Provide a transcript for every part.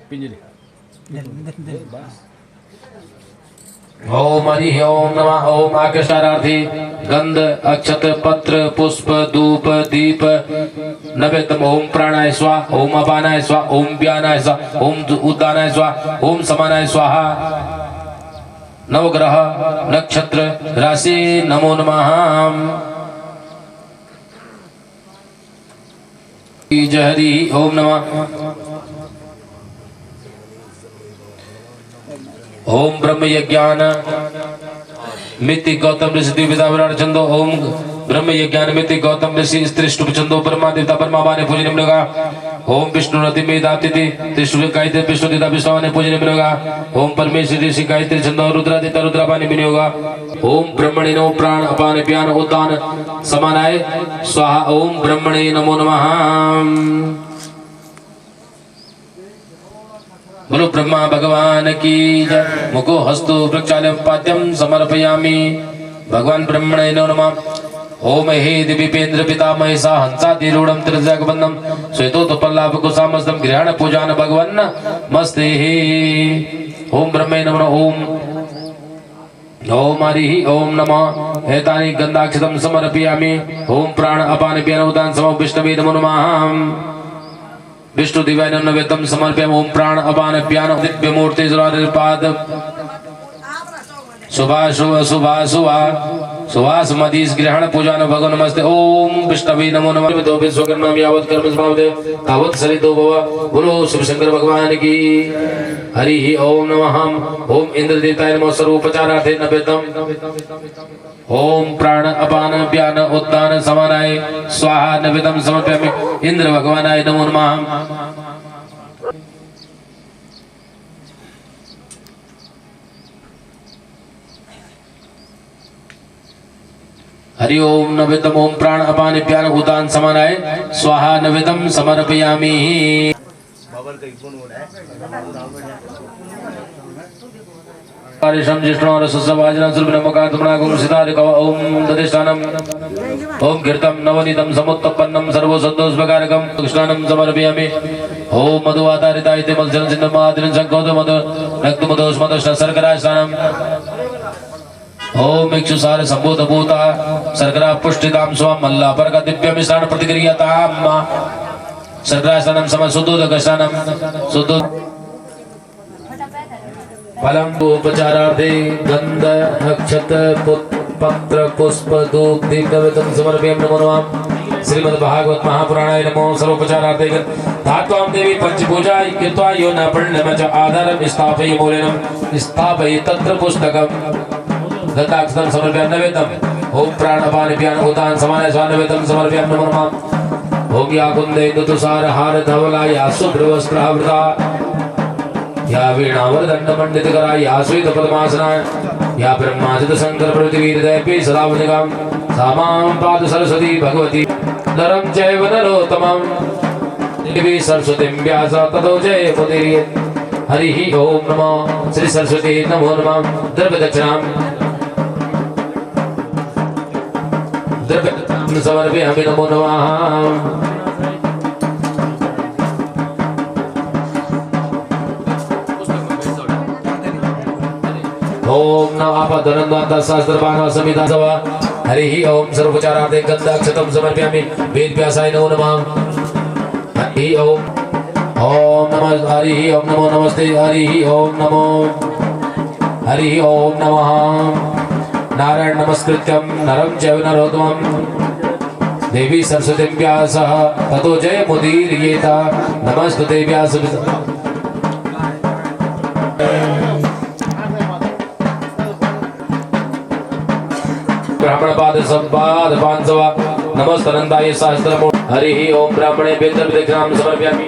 ओम हरि ओम नमः। ओम आकाशार्थी गंध अक्षत पत्र पुष्प धूप दीप नैवेद्यम। ओम प्राणाय स्वाहा। ओम अपानाय स्वाहा। ओम व्यानाय स्वाहा। ओम उद्दानाय स्वाहा। ओम समानाय स्वाहा। नवग्रह नक्षत्र राशि नमो नमः। जय हरि ओम नमः। ओम ब्रह्म यज्ञान मिति गौतम ऋषि द्विविधा विराट छंदो। ओम ब्रह्म यज्ञान मिति गौतम ऋषि स्त्री ष्टुप छंदो परमा देवता परमा माने पूजन मिलेगा। ओम विष्णु रति में दातिथि त्रिष्टुप गायत्री विष्णु देवता विष्णु माने पूजन मिलेगा। ओम परमेश्वरी ऋषि गायत्री छंदो रुद्रादित्य रुद्रापाने मिलेगा। ओम ब्रह्मणे नमो प्राण अपान प्यान उद्दान समानाय स्वाहा। ओम ब्रह्मणे नमो नमः। बोलो ब्रह्मा भगवान की जय। मुखो हस्तो वृक्षालयं पाद्यं समर्पयामि। भगवान ब्रह्मणे नमः। ओम हे दिव्येन्द्र पितामहे सा हंसातिरूढ़ं त्रिजगबंधं श्वेतोत्पल्लाभकुशामस्तं गृहाण पूजान भगवन् मस्ते। ओम ब्रह्मे नमः। ओम हरि ओम नमः। एतानि गंधाक्षतं समर्पयामि। ओम प्राण अपान प्यान उदान समो विष्णवे नमो नमः। विष्णु दिव्य नैवेद्यम समर्पयामि। ओम प्राण अपान प्यान दिव्य मूर्ति जलानिर्पाद सुभाष सुभाष सुभाष मदीस ग्रहण पूजन भगवान नमस्ते। ओम विष्णवे नमो नमः। दो विश्वकर्मा यावत कर्म समाप्ते तावत सरितो भव। बोलो शिव शंकर भगवान की हरि ओम नमः। ओम इंद्र देवताय नमः। सर्वोपचारार्थे नैवेद्यम। ओम प्राण अपान प्यान उद्दान समानाय स्वाहा नैवेद्यम समर्पयामि। इंद्र भगवानाय नमो नमः। हरि ओम नैवेद्यम। ओम प्राण अपान प्यान उदान समानाय स्वाहा नैवेद्यम समर्पयामि। पारिशम जिष्णु रससवाजनं सुलभनमकातमनागुं सितारिकव। ओम दधिष्ठानम ओम कीर्तम नवनीतम समुत्पन्नम सर्वसंतोषप्रकारकम कृष्णानं समर्पयामि। ओम मधुवातारिताय ते मत्स्यं सिन्धमादिनं संकोद मधु रक्तमधोस्मदश्न शर्करास्नानम। ओम इक्षुसार संभूत भूता शर्करा पुष्टिताम स्वम मल्ला परका दिव्य मिश्रण प्रतिक्रियाताम शर्करास्नानम समसुद्धोदकस्नानम सुद्धो फलम उपचारार्थे गंध नक्षत पत्र पुष्प धूप दीप नैवेद्यं समर्पयामि। नमो नमः। श्रीमद् भागवत महापुराणाय नमो। सर्वोपचारार्थे धात्वां देवी पंचपूजा कृत्वा यो न पुण्यम च आधारं स्थापय मूलेनं स्थापय तत्र पुस्तकम् दत्ताक्षतं समर्पयामि नैवेद्यम्। ओम प्राण अपान प्यान उदान समानाय स्वाहा नैवेद्यं समर्पयामि। नमो नमः। ओम या कुंदे तुषार हार धवला या शुभ्रवस्त्रावृता या वीणावरदंड पंडित करा या श्वेत पद्मासना या ब्रह्मादित शंकर प्रभृतिवीरदैपी सदावनिकाम सामां पाद सरस्वती भगवती नरं चैव नरोत्तमं देवी सरस्वतीं व्यास ततो जय मुदीरयेत्। हरि ओम नमः। श्री सरस्वती नमो नमः। द्रव्य दक्षिणां समर्पयामि। नमो नमः। ओम नमः आपदनंदाता सहस्रपान समिता सवा। हरि ओम सर्वोपचारार्थे गंधाक्षतं समर्पयामि। वेद व्यासाय नमो नमः। हरि ओम ओम नमः। हरि ओम नमो नमस्ते। हरि ओम नमो हरि ओम नमः। नारायण नमस्कृत्यं नरं चैव नरोत्तमं देवी सरस्वतीं व्यासः ततो जय मुदीरयेत्। नमस्तुते व्यास। ब्राह्मण पाद संपाद पांचवा नमस्तनंदाय सहस्त्रमो। हरि ओम ब्राह्मणे वेद दक्षिणां समर्पयामि।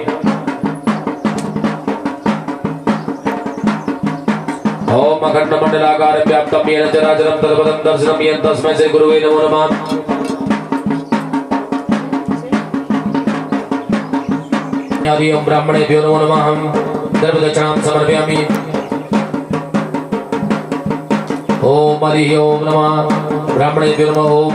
ओम अखंड मंडलाकार व्याप्तं येन चराचरं तत्पदं दर्शनं येन तस्मै श्री गुरुवे नमो नमः। हरि ओम ब्राह्मणेभ्यो नमो नमः। द्रव्यदक्षिणां समर्पयामि। ओम हरि ओम नमः। ब्राह्मणेभ्यो नमः। ओम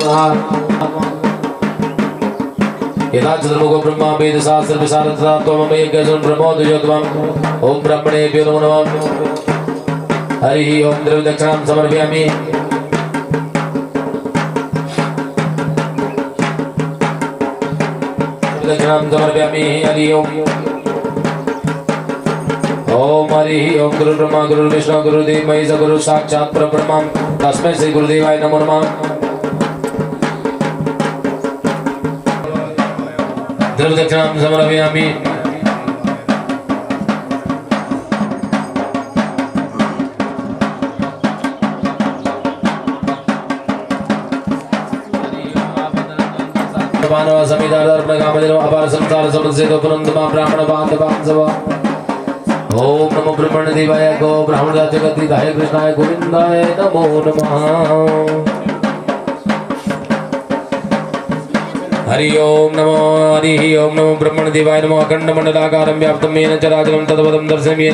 यथा चतुर्मुखो ब्रह्मा वेद शास्त्र विशारद त्वममे यज्ञ ब्रह्मो द्विजोत्तमम् ओम ब्रह्मणेभ्यो नमो नमः। हरि ओम द्रव्य दक्षिणां समर्पयामि। दक्षिणां समर्पयामि। हरि ओम ओम हरि ओम गुरु ब्रह्मा गुरु विष्णु गुरु देव महेश गुरु साक्षात् परब्रह्म तस्मै श्री गुरुदेवाय नमो नमः। द्रव्य दक्षिणां समर्पयामि। मानव समिदार अर्पण कामदेव अपार संसार समस्य तो पुनंदमा ब्राह्मण बांधवांसव ओम नमो ब्रह्मण देवाय गो ब्राह्मण जगद्धिताय कृष्णाय गोविंदाय नमो नमः। हरि ओम नमो ब्रह्मण देवाय नमो अखंड मंडलाकारं व्याप्तं येन चराचरं तद्पदं दर्शयामि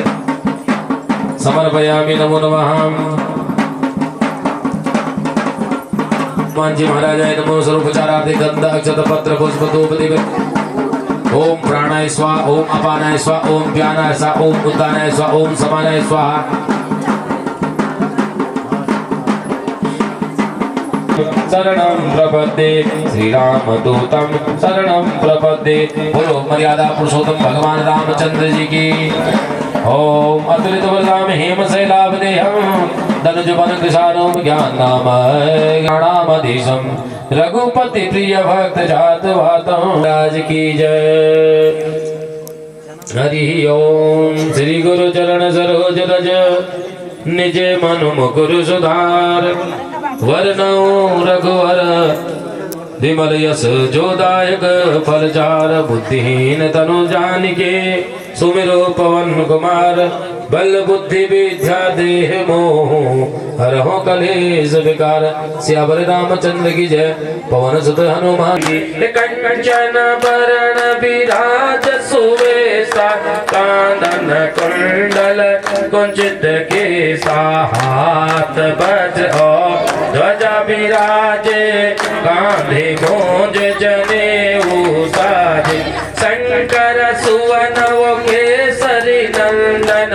समर्पयामि नमो नमः। हनुमान जी महाराजाय नमो सर्वोपचारार्थे गंध अक्षत पत्र पुष्प धूप दीप ओम प्राणाय स्वाहा ओम अपानाय स्वाहा ओम व्यानाय स्वाहा ओम उद्दानाय स्वाहा ओम समानाय स्वाहा। शरणं प्रपद्ये श्रीरामदूतं शरणं प्रपद्ये। बोलो मर्यादा पुरुषोत्तम भगवान रामचंद्र जी की। ओम अतुलित वरदाम हेम शैलाभदेहं धनुज बन कृशानो ज्ञान नाम ज्ञानामधीशं रघुपति प्रिय भक्त जात वातम राज की जय। हरि ओम श्री गुरु चरण सरोज रज निज मनु मुकुर सुधार वरनौ रघुवर विमल यश जोदायक फलचार बुद्धिहीन तनु जानिके सुमिरो पवन कुमार बल बुद्धि विद्या देह मोह हरहु कलेश विकार सियावर रामचंद्र की जय। पवन सुत हनुमान की कंचन बरण विराज सुवेशा कानन कुंडल कुंचित केसा हाथ बज ध्वजा विराजे कांधे भोज जनेऊ साजे शंकर सुवन केसरी नंदन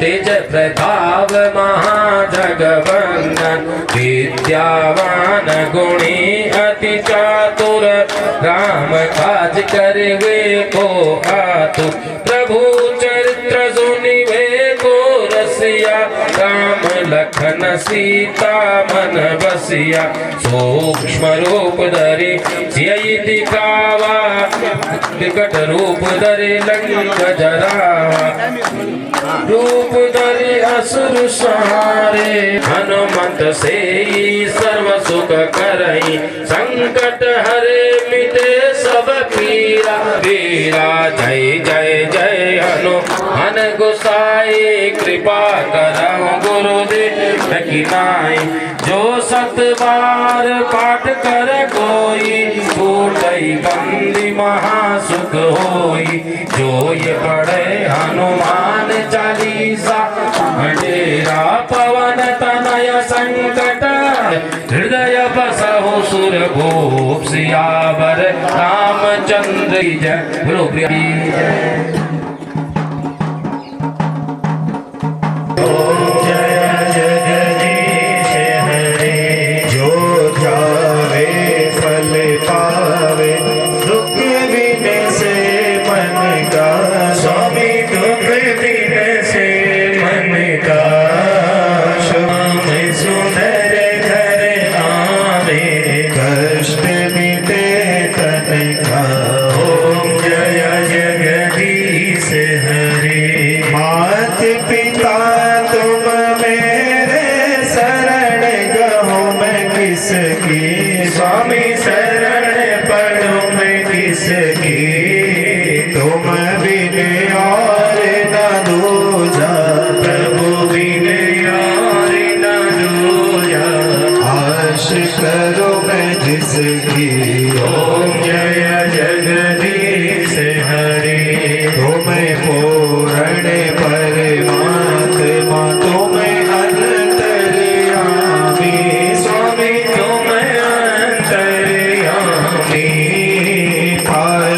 तेज प्रताप महाजगवंदन विद्यावान गुणी अति चातुर राम काज करवे को आतुर प्रभु चरित्र सुनिवे को रसिया राम लखन सीता मन बसिया सूक्ष्म रूप धरि सियहि दिखावा विकट रूप धरि लंक जरावा रूप धरि असुर संहारे हनुमंत से सर्व सुख करई संकट हरे मिटे सब पीरा वीरा जय जय जय हनुमान गोसाई कृपा करहु गुरुदेव की नाई जो सत बार पाठ कर कोई छूटई बंदी महासुख होई जो ये पढ़े हनुमान चालीसा डेरा पवन तनय संकट हृदय बसहु सुर भूप सियावर रामचंद्र जय। बोलो प्रिय जय। पार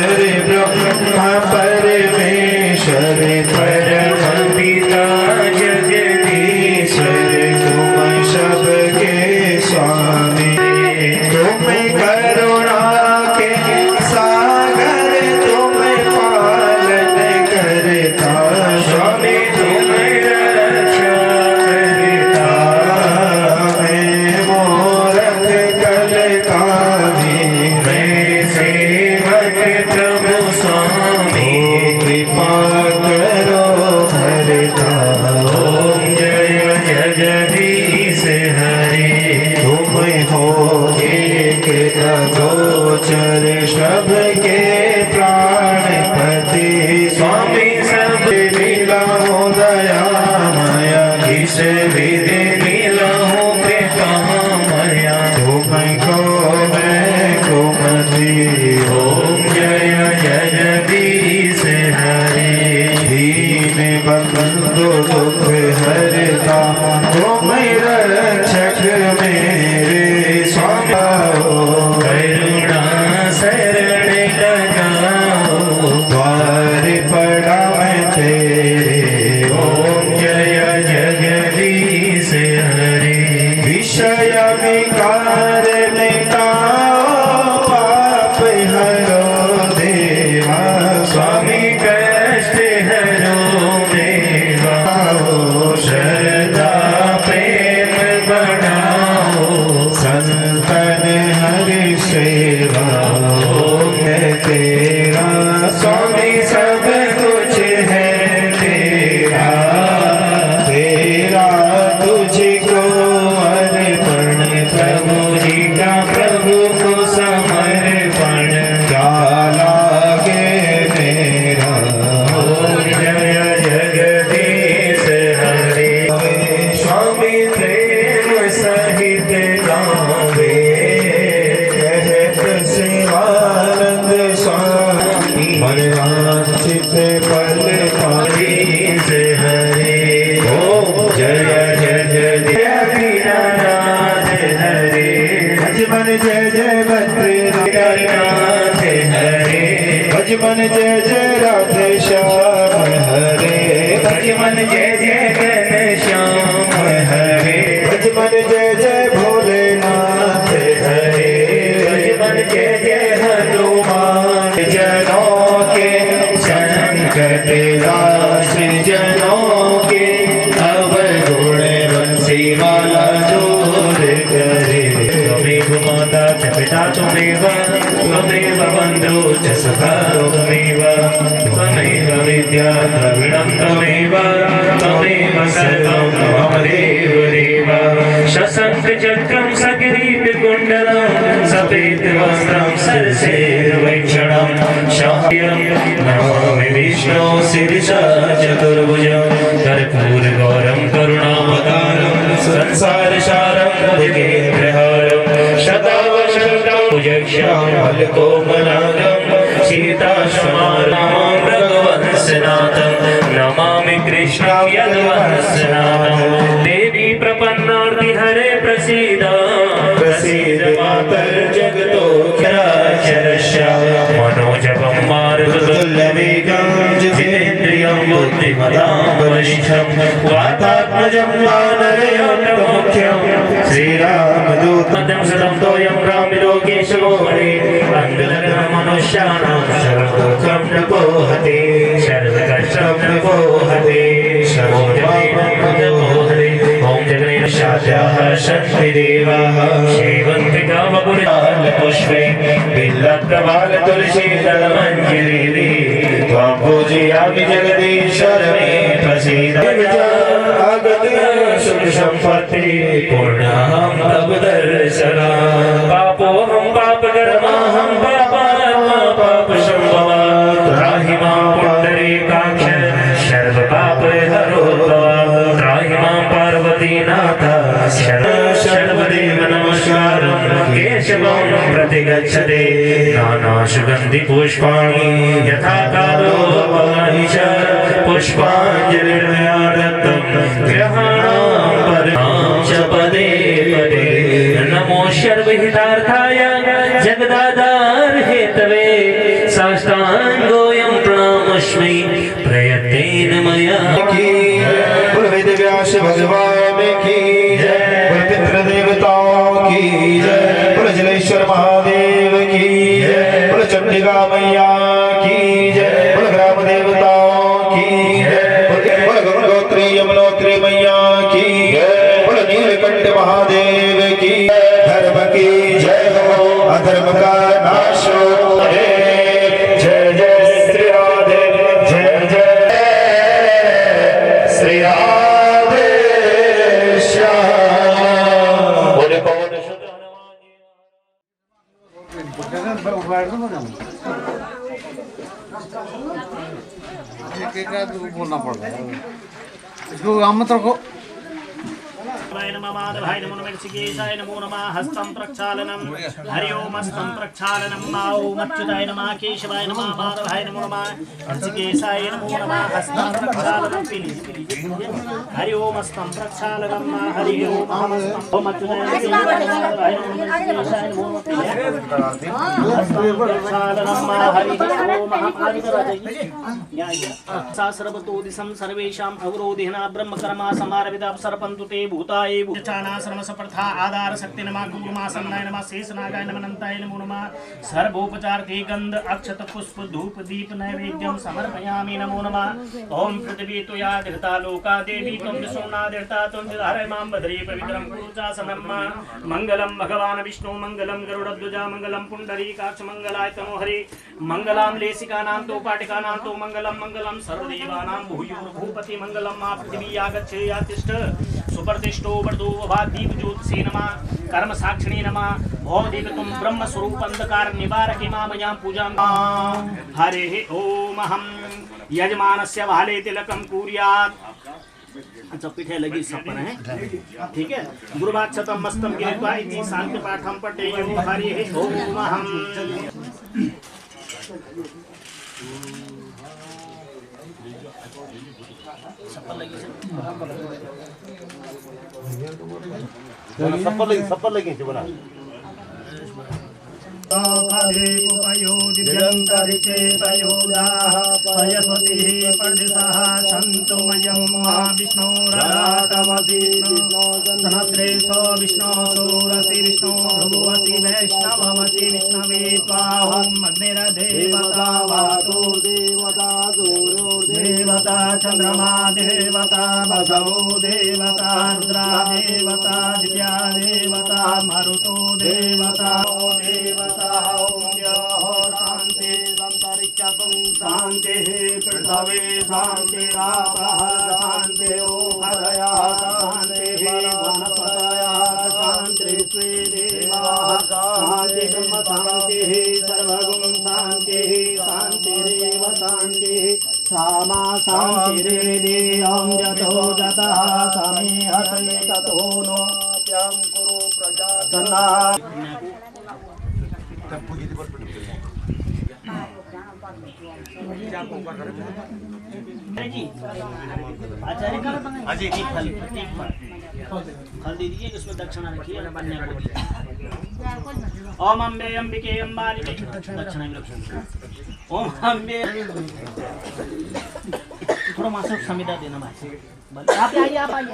बंधु दुख हरता, तुम रक्षक मेरे स्वामी। करुणा शरण लगाओ, द्वार पड़ा मैं तेरे। ओम जय जगदीश हरे। विषय विकार मिटाओ, पाप हरो देवा। स्वामी कष्ट हरो देवा। श्रद्धा प्रेम बढ़ाओ, संतन हरि सेवा। तेरा स्वामी सब कुछ है तेरा, तेरा तुझको अर्पण। प्रभु जी का प्रभु को समर्पण, क्या लागे मेरा। जय जगदीश हरे। स्वामी प्रेम सहित गावे, कहत शिवानंद स्वामी। मन वांछित फल पाई से हरे। ओम जय दीनानाथ हरे। भजमन जय जय बद्रीनाथ हरे। भजमन जय जय राधे श्याम हरे। भजमन जय जय घनश्याम हरे। भजमन जय जय भोलेनाथ हरे। भजमन जय जय हनुमान। जनों के संकट नाश, जनों के अवगुण बंसी वाला दूर करे। त्वमेव माता च पिता त्वमेव, त्वमेव बन्धु च सखा त्वमेव, त्वमेव विद्या द्रविणं त्वमेव, त्वमेव सर्वं मम देव देव। शशंख चक्रं सकिरीटकुण्डलं, सफेदवस्त्रं सरसेरुभूषणं। शाह्यं नमामि विष्णु शिरसा चतुर्भुजं। कर्पूरगौरं करुणावतारं, संसारसारं भुजगेन्द्रहारं। शतावशतं भुजगश्यामलकोमलांगं, सीतासमारमं रघुवंशनाथं। नमामि कृष्णं यदुवंशनाथं। देवी प्रपन्नार्ति हरे प्रसीद, प्रसीद मातर जगतोऽखिलचरस्य। मनोजपं मारुततुल्यवेगं, जितेन्द्रियं बुद्धिमतां वरिष्ठं। वातात्मजं वानरयोगमुख्यं, श्रीरामदूतं सदं तोयं रामलोकेशो हरे। अङ्गलग्नमनुष्याणां सर्वदुःखं न पोहते, सर्वकष्टं न पोहते। ओम जगन्नाथाः शक्तिदेवाः, सेवन्तिकामपुरालपुष्पे बिल्लप्रवाल तुलसीदलमञ्जरी। त्वां पूजयामि जगदीश्वर मे प्रसीद। सुख संपत्ति पूर्णाहं तव दर्शनात्। पापोऽहं पापकर्माहं पापात्मा पापसम्भवा। त्राहि मां पुण्डरीकाक्ष सर्वपापहरो भव। त्राहि मां पार्वतीनाथ सर्वदेव नमस्कारं। केशवं प्रतिगच्छते नानासुगन्धिपुष्पाणि, यथा कालो भवानि च। पुष्पाञ्जलिर्मया दत्तं ग्रहाणां परमां च पदे पदे। नमो सर्वहितार्थाय जगदाधार हेतवे, साष्टाङ्गोऽयं प्रणामस्मि प्रयत्नेन मया। बोल वेद व्यास भगवान की जय। बोल पितृदेवताओं की जय। बोल जलेश्वर महादेव की जय। बोल चंडिका मैया की जय। बोल ग्राम देवताओं की जय। बोल गंगोत्री यमुनोत्री मैया की जय। बोल नीलकंठ महादेव की धर्म की जय हो, अधर्म का नाश हो। जय जय श्री राधे, जय जय श्री राधे श्याम। बोले पवन सुत हनुमान। बोलना पड़ता है इसको, हम तो शिवाय नमः माधवाय नमो नमः ऋषिकेशाय नमो नमः हस्तं प्रक्षालनं हरि ओम हस्तं प्रक्षालनं ओम अच्युताय नमः केशवाय नमः माधवाय नमो नमः ऋषिकेशाय नमो नमः हस्तं प्रक्षालनं हरि ओम हस्तं प्रक्षालनं हरि ओम ओम अच्युताय नमः माधवाय नमो नमः ऋषिकेशाय नमो नमः हस्तं प्रक्षालनं हरि ओम सर्वतो दिशं सर्वेषाम् अवरोधिना ब्रह्मकर्मा समारविदा सर्पन्तु ते भूताये भूचानाश्रम सप्रथा आधार शक्ति नमः गुरुमा सन्नाय नमः शेषनागाय नमः अनंताय नमो नमः सर्वोपचारते गंध अक्षत पुष्प धूप दीप नैवेद्यं समर्पयामि नमो नमः ओम पृथ्वी त्वया धृता लोका देवी त्वं विष्णुना धृता त्वं धारय मां बद्री पवित्रं कुरुचासनं मंगलम भगवान विष्णु मंगलम गरुडध्वजा मंगलम पुंडरीकाक्ष मंगलाय तनो हरि मंगलां लेसिकानां तो पाटिकानां तो मंगलम मंगलम सर्वदेवानां भूयोर्भूपति मंगलम मा पृथ्वी आगच्छेया तिष्ठ सुप्रतिष्ठो वर्धो दीप ज्योतिषे नमः कर्म साक्षिणे नमः भवदीप तुम ब्रह्म स्वरूप अंधकार निवारके मामयां पूजां हरे ओम अहं यजमानस्य भाले तिलकं कुर्यात्। अच्छा पीठे लगी सपन है ठीक है गुरुवाक्षतम मस्तम गिरित्वा इति शांति पाठं पठेयो हरे ओम अहं सफल लगी सफल लगी बना उपयोदिव्यन्तरिचेतयोदाः पयस्वतिः पर्दिशः शन्तुमयं महाविष्णोरराटमसि सहस्रेशो विष्णो सूरसि विष्णो ध्रुवसि वैष्णवमसि विष्णवे त्वाहम् अग्निरदेवता वातो देवता देवता चन्द्रमा देवता वसवो देवता रुद्रा देवता दिव्या देवता मरुतो देवता देवता शांति शांति पृथ्वी शांतिरापः शांति हरयः शांति वनस्पतयः शांति देवाः शांति ब्रह्म शांति सर्वगुण शांति शांतिरेव शांति सामा शांतिरेदेयं यतो जतः समेहते ततो नो त्यं कुरु प्रजातना आचार्य जी फल दे दीजिए इसमें दक्षिणा रखिए ओम अम्बे अंबिके अम्बालिके दक्षिणा ओम अम्बे थोड़ा मासिक संविदा देना भाई आप आइए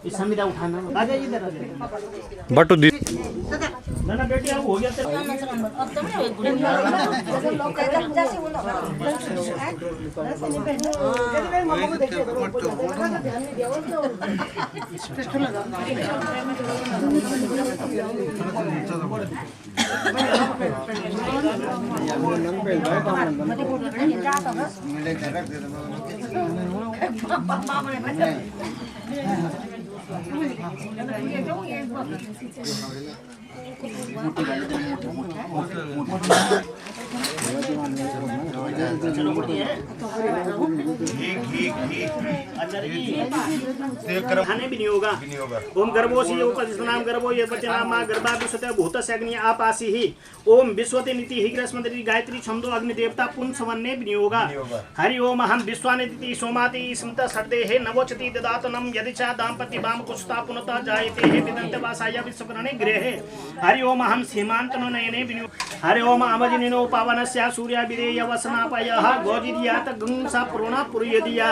इस संविदा उठाना आ जाइए इधर बटू दी ना बेटी अब हो गया खाने भी नहीं होगा। ओम गर्भोसी उपनाम गर्भो ये वचनाम गर्भा विश्वते भूतस्य अग्नि आपासी ही ओम विश्वते नीति ही ग्रस्मंत्री गायत्री छंदो अग्नि देवता पुंसवन्ने भी नहीं होगा। हरि ओम अहम विश्वानिति सोमाति स्मृत सर्दे हे नवोचति ददातनम यदि चा दाम्पत्य वाम कुशता पुनता जायते हे विदंत वासाय विश्वकरणे गृहे। हरि ओम अहम सीमांतनो नयने भी हरि ओम अमजिनो पावनस्य सूर्य विदेय वसनापयः गोजिदियात गंसा पुरोणा पुरयदिया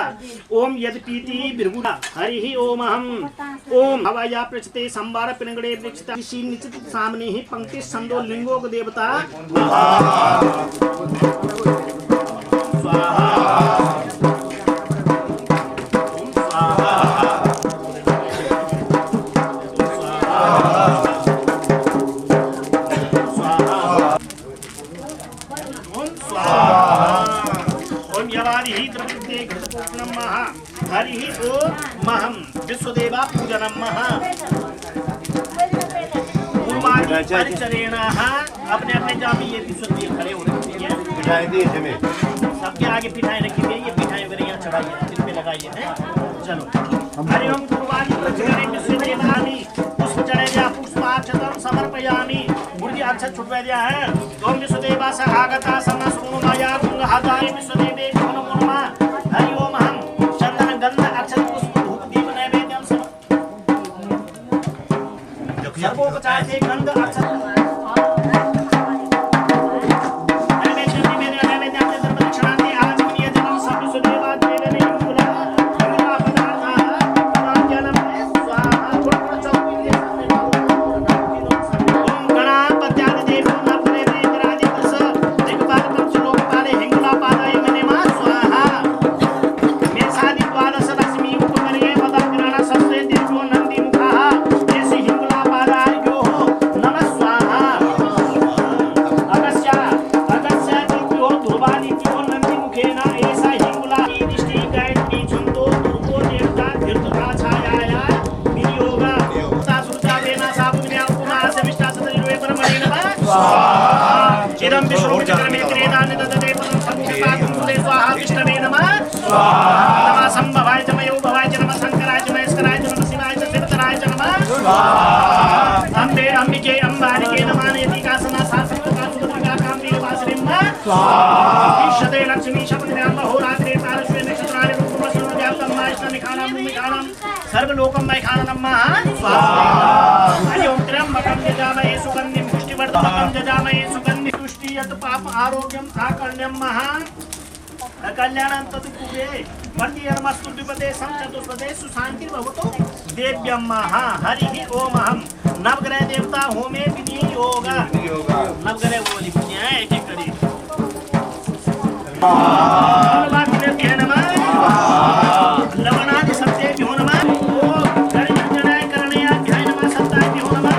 ओम यदपीति बिर्गुडा। हरि ओम अहम ओम हवाया पृष्ठते संवार पिनगड़े वृक्षता ऋषि निचित सामने ही पंक्ति संदो लिंगोक देवता स्वाहा हरि ओम महम विश्वदेवा पूजनम परिचरेण अपने अपने जाति ये विश्वदेव खड़े हो रहे हैं सबके आगे पिठाएं रखी गई ये पिठाएं वगैरह यहाँ चढ़ाइए इन पे लगाइए हैं। चलो हरि वैद्या है ओम विश्वदेवा स आगता सम सुनु माया गुंग हताय विश्वदेवे नमो नमः हरि ओम हम चंदन गंध अक्षत पुष्प धूप दीप नैवेद्यम सर्वोपचार से गंध अक्षत चिदं विष्णुविक्रमे दाने ददते पदं संपादं सुदे स्वाहा विष्णवे नमः नमः संभवाय च मयो भवाय च नमः शंकराय च महेश्वराय च नमः शिवाय च शिवतराय च नमः अम्बे अंबिके अंबारिके नमः नेतिकासना सात्विका सुभद्रिका काम्बी वासरिं ईशते लक्ष्मी शपथ्यां होरात्रे तारस्वे नक्षत्राणि रूपमस्तु व्याप्तं मायष्ण निखानां सर्वलोकं मैखानं नमः स्वाहा हरि ओम त्र्यंबकं यजामहे सुगन्धिं पुष्टिवर्धकं यजामहे सुगन्धिं तुष्टियत पाप आरोग्यम आकर्ण्यम महा कल्याणं तत्कुबे वर्तिर्मस्तु द्विपदे संचतुष्पदे सुशांति भवतो देव्यम महा हरि ओम हम नवग्रह देवता होमे विनियोग नवग्रह वो लिखते हैं एक एक करी नमः लवणादि सत्तेभ्यो नमः गणजनाय करणया ध्याय नमः सत्ताभ्यो नमः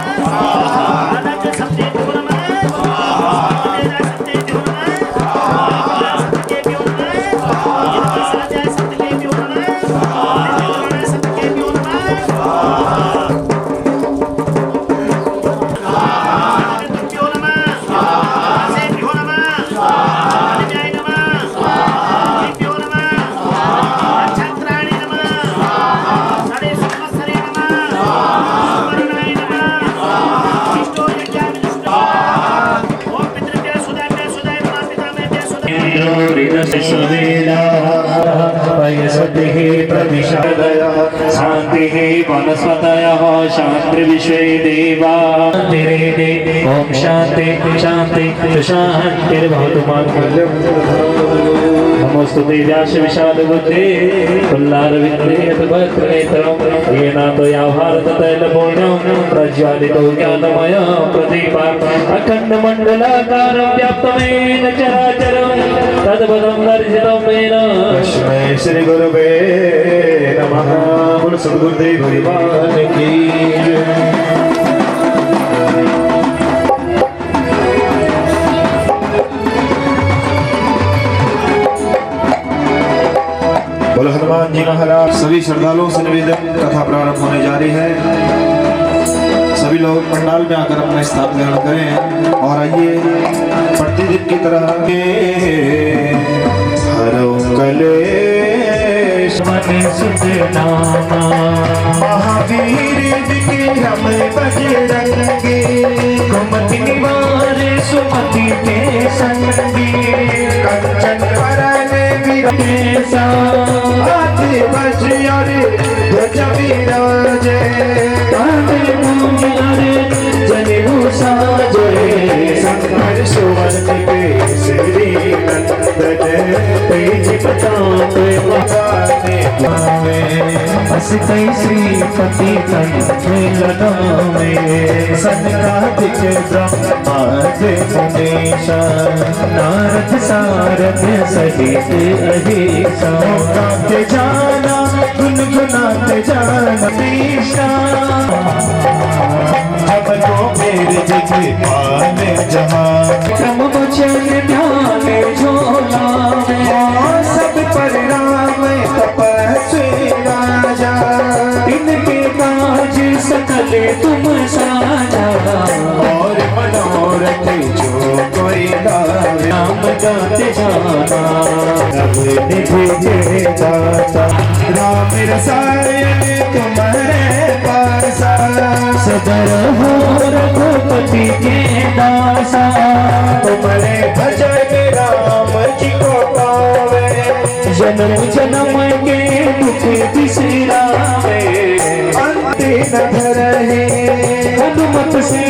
अनंत सत्तेभ्यो नमः तेजा सत्तेभ्यो नमः सत्तेभ्यो नमः सत्य सत्तेभ्यो नमः सत्तेभ्यो शांति वनस्पतयः शांति विश्वे देवा ओम शांति शांति शांतिर्भवतु नमोस्तुते व्यास विशाल बुद्धे पुल्लारविन्द्रियतभद्रनेत्रं येन त्वया भारततैलपूर्णं प्रज्वालितो ज्ञानमयः प्रदीपः अखण्डमण्डलाकारं व्याप्तमेन चराचरं तद्पदं दर्शितं येन तस्मै श्री गुरुवे नमः। बोलो सद्गुरुदेव भगवान की बोलो हनुमान जी महाराज। सभी श्रद्धालुओं से निवेदन, कथा प्रारंभ होने जा रही है। सभी लोग पंडाल में आकर अपना स्थान ग्रहण करें और आइए प्रतिदिन की तरह हरो कलेश महावीर विक्रम बजरंगी कुमति निवारे सुमति के संगी कंचन वरण विराजे हाथी वज्र ध्वज विराजे कांधे मूंज जनेऊ साजे शंकर सुवर्ण केसरी नंदन तेज प्रताप असतै श्रीपति कंचन में सनकादिक ब्रह्मादि मुनीश नारद सारद सहित अहिसा गाते जाना गुनगुनाते जाना कृष्णा अब तो मेरे जग पाले जहाँ ब्रह्म वचन ध्यान झोला में सब पर राम तपस्वी राजा इनके काज सकल तुम साजा और मनोरथ जो कोई नाम गाते जाना अब निधि दाता राम रसायन तुम्हारे पासा सदर हो रघुपति के दासा तुम्हारे भजन राम जी को पावे, जन्म जन्म के दुख बिसरावे, अंत न रहे हनुमत से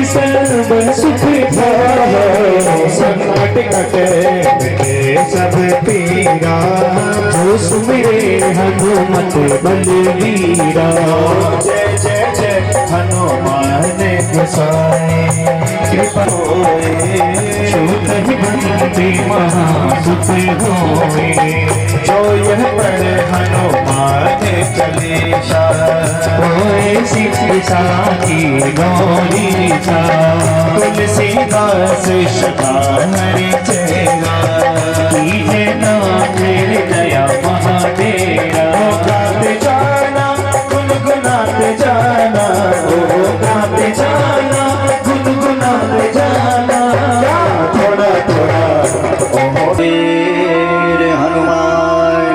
सर्व सुख पावे, संकट कटे सब पीरा, जो सुमिरे हनुमत बलवीरा। जय जय जय हनुमान गोसाई कृपा होए, शोक बंदी महासुख होए, जो यह पढ़े हनुमान चालीसा, होए शिक्षा की गौरी सा। तुलसीदास सदा हरि चेरा, कीजे नाथ दया महातेरा। गाते जाना गुनगुनाते जाना, गाते जाना गुनगुनाते जाना, थोड़ा थोड़ा वीर हनुमान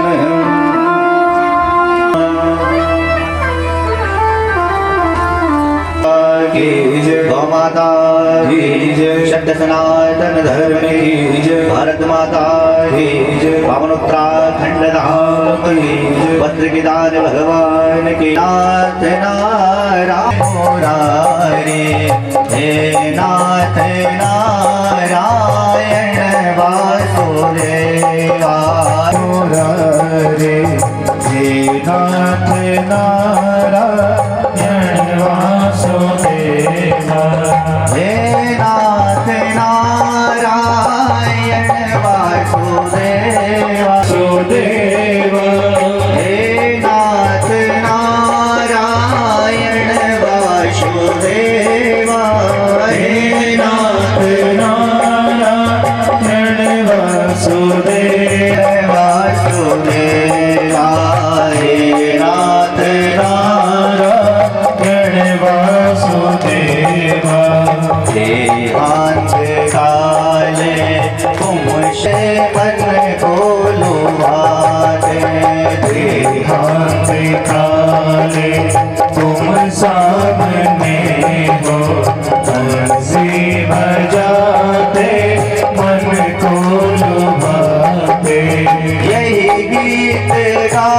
की जय, गौ माता की जय, सत्य सनातन धर्म की जय, भारत माता की जय, पावन उत्तराखंड धाम की जय, पत्र की दान भगवान की। नाथ नारायण मुरारी, हे नाथ नारायण वासुदेवा मुरारी, हे नाथ नारायण वासुदेवा, हे नाथ नारायण वासुदेवा, सुदेवा। हे नाथ नारायण वासुदेवा, हे नाथ नारायण वासुदेवा, वासुदेवा, हे नाथ नारायण वासुदेवा। देहांत काले तुम से मन को लुभाते, देहांत काले तुम सामने हो, हंसी बजाते मन को लुभाते। यही गीत गा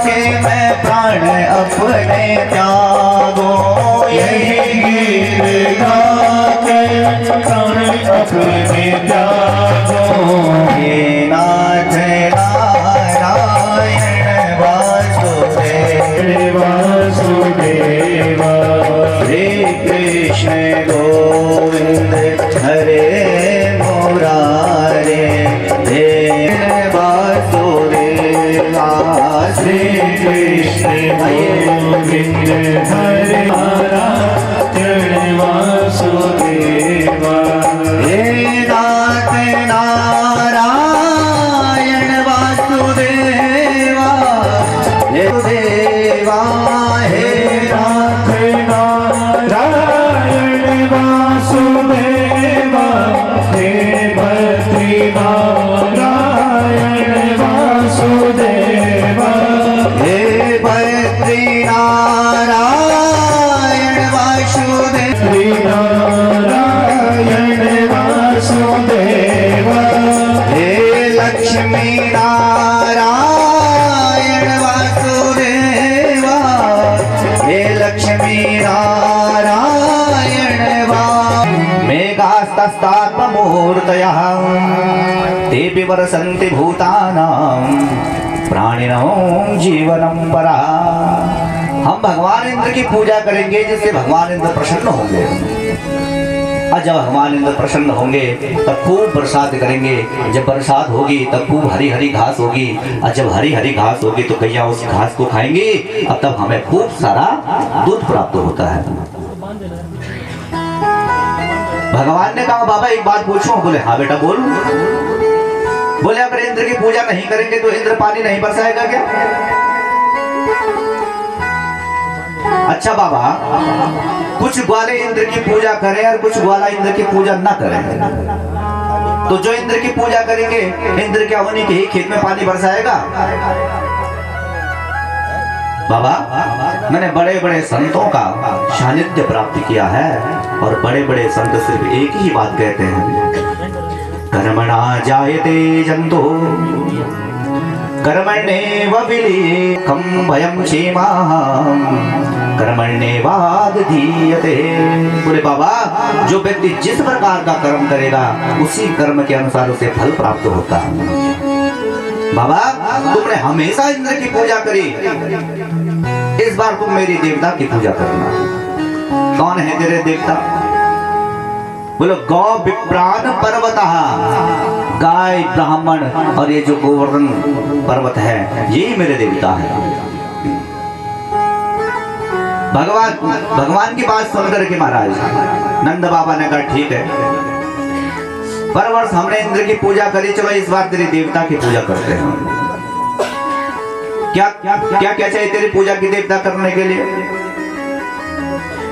के मैं प्राण अपने त्यागो, यही गीत गा के प्राण अपने त्यागो। हे नाथ नारायण वासुदेवा, वासुदेवा। श्री कृष्ण गोविंद हरे मुरारे, हे वासुदेवा, श्री कृष्ण गोविंद हरे नारायण वासुदेवा। हे नाथ नारायण वासुदेवा, हे देवा, हे नाथ नारायण वासुदेवा, हे भद्री नारायण वासुदेवा, हे भद्री नारायण वासुदेव, श्री नारायण वासुदेवा, हे लक्ष्मी नारायण वासुदेवा, हे लक्ष्मी नारायण मेघास्तस्तात्मूर्तयः तेऽपि वर्षन्ति भूतानां प्राणिनां जीवनं परा। हम भगवान इंद्र की पूजा करेंगे जिससे भगवान इंद्र प्रसन्न होंगे, और जब भगवान इंद्र प्रसन्न होंगे तब खूब बरसात करेंगे, जब बरसात होगी तब खूब हरी हरी घास होगी, और जब हरी हरी घास होगी तो गैया उस घास को खाएंगी, और तब हमें खूब सारा दूध प्राप्त होता है। भगवान ने कहा बाबा एक बात पूछूं? बोले हाँ बेटा बोल। बोले अगर इंद्र की पूजा नहीं करेंगे तो इंद्र पानी नहीं बरसाएगा क्या? अच्छा बाबा, कुछ ग्वाले इंद्र की पूजा करें और कुछ ग्वाला इंद्र की पूजा ना करें, तो जो इंद्र की पूजा करेंगे इंद्र क्या उन्हीं के ही खेत में पानी बरसाएगा? बाबा मैंने बड़े बड़े संतों का सानिध्य प्राप्त किया है और बड़े बड़े संत सिर्फ एक ही बात कहते हैं, कर्मणा जायते जंतो कर्मण्येव विलीयकं भयं क्षेमाहं कर्मण्येवाधीयते। बोले बाबा जो व्यक्ति जिस प्रकार का कर्म करेगा उसी कर्म के अनुसार उसे फल प्राप्त होता है। बाबा तुमने हमेशा इंद्र की पूजा करी, इस बार तुम मेरी देवता की पूजा करना। कौन है तेरे देवता? बोलो गौ विप्रान पर्वतः, गाय ब्राह्मण और ये जो गोवर्धन पर्वत है यही मेरे देवता है। भगवान की बात सुनकर के महाराज नंद बाबा ने कहा ठीक है, पर वर्ष हमने इंद्र की पूजा करी, चलो इस बार तेरी देवता की पूजा करते हैं। क्या क्या क्या क्या चाहिए तेरी पूजा की देवता करने के लिए?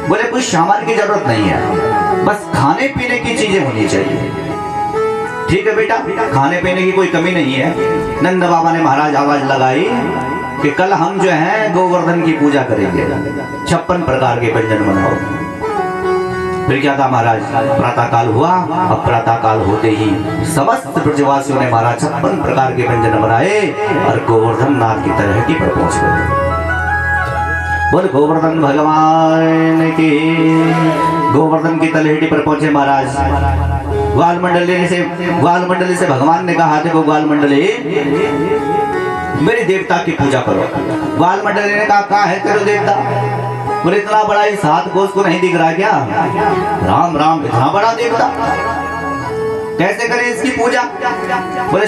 बोले कोई सामान की जरूरत नहीं है, बस खाने पीने की चीजें होनी चाहिए। ठीक है बेटा, खाने पीने की कोई कमी नहीं है। नंद बाबा ने महाराज आवाज लगाई कि कल हम जो है गोवर्धन की पूजा करेंगे, 56 प्रकार के व्यंजन बनाओ। फिर क्या था महाराज, प्रातः काल हुआ। अब प्रातः काल होते ही समस्त ब्रजवासियों ने महाराज 56 प्रकार के व्यंजन बनाए और गोवर्धन नाथ की तलहटी पर पहुंच गए। बोल गोवर्धन भगवान की। गोवर्धन की तलहटी पर पहुंचे महाराज। ग्वाल मंडली से भगवान ने कहा देखो ग्वाल मंडली मेरी देवता की पूजा करो। ग्वाल मंडली ने कहा है तेरे देवता? बोले इतना बड़ा इस हाथ कोस को नहीं दिख रहा क्या? राम राम, इतना बड़ा देवता, कैसे करें इसकी पूजा? बोले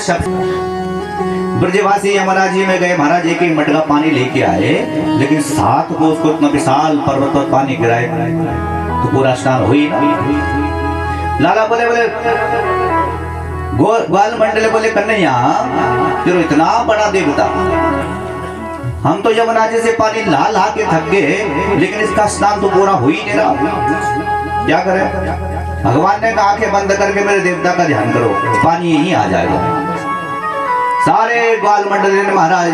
ब्रजवासी यमुना जी में गए महाराज, एक ही मटका पानी लेके आए, लेकिन 7 कोस को इतना विशाल पर्वत पर पानी गिराए तो पूरा स्नान हुई ना। लाला बोले ग्वाल मंडल बोले कन्हैया तेरो इतना बड़ा देवता, हम तो यमुना जी से पानी ला के थक गए, लेकिन इसका स्नान तो पूरा हो ही नहीं रहा, क्या करें? भगवान ने कहा आंखें बंद करके मेरे देवता का ध्यान करो, पानी यहीं आ जाएगा। सारे ग्वाल मंडली ने महाराज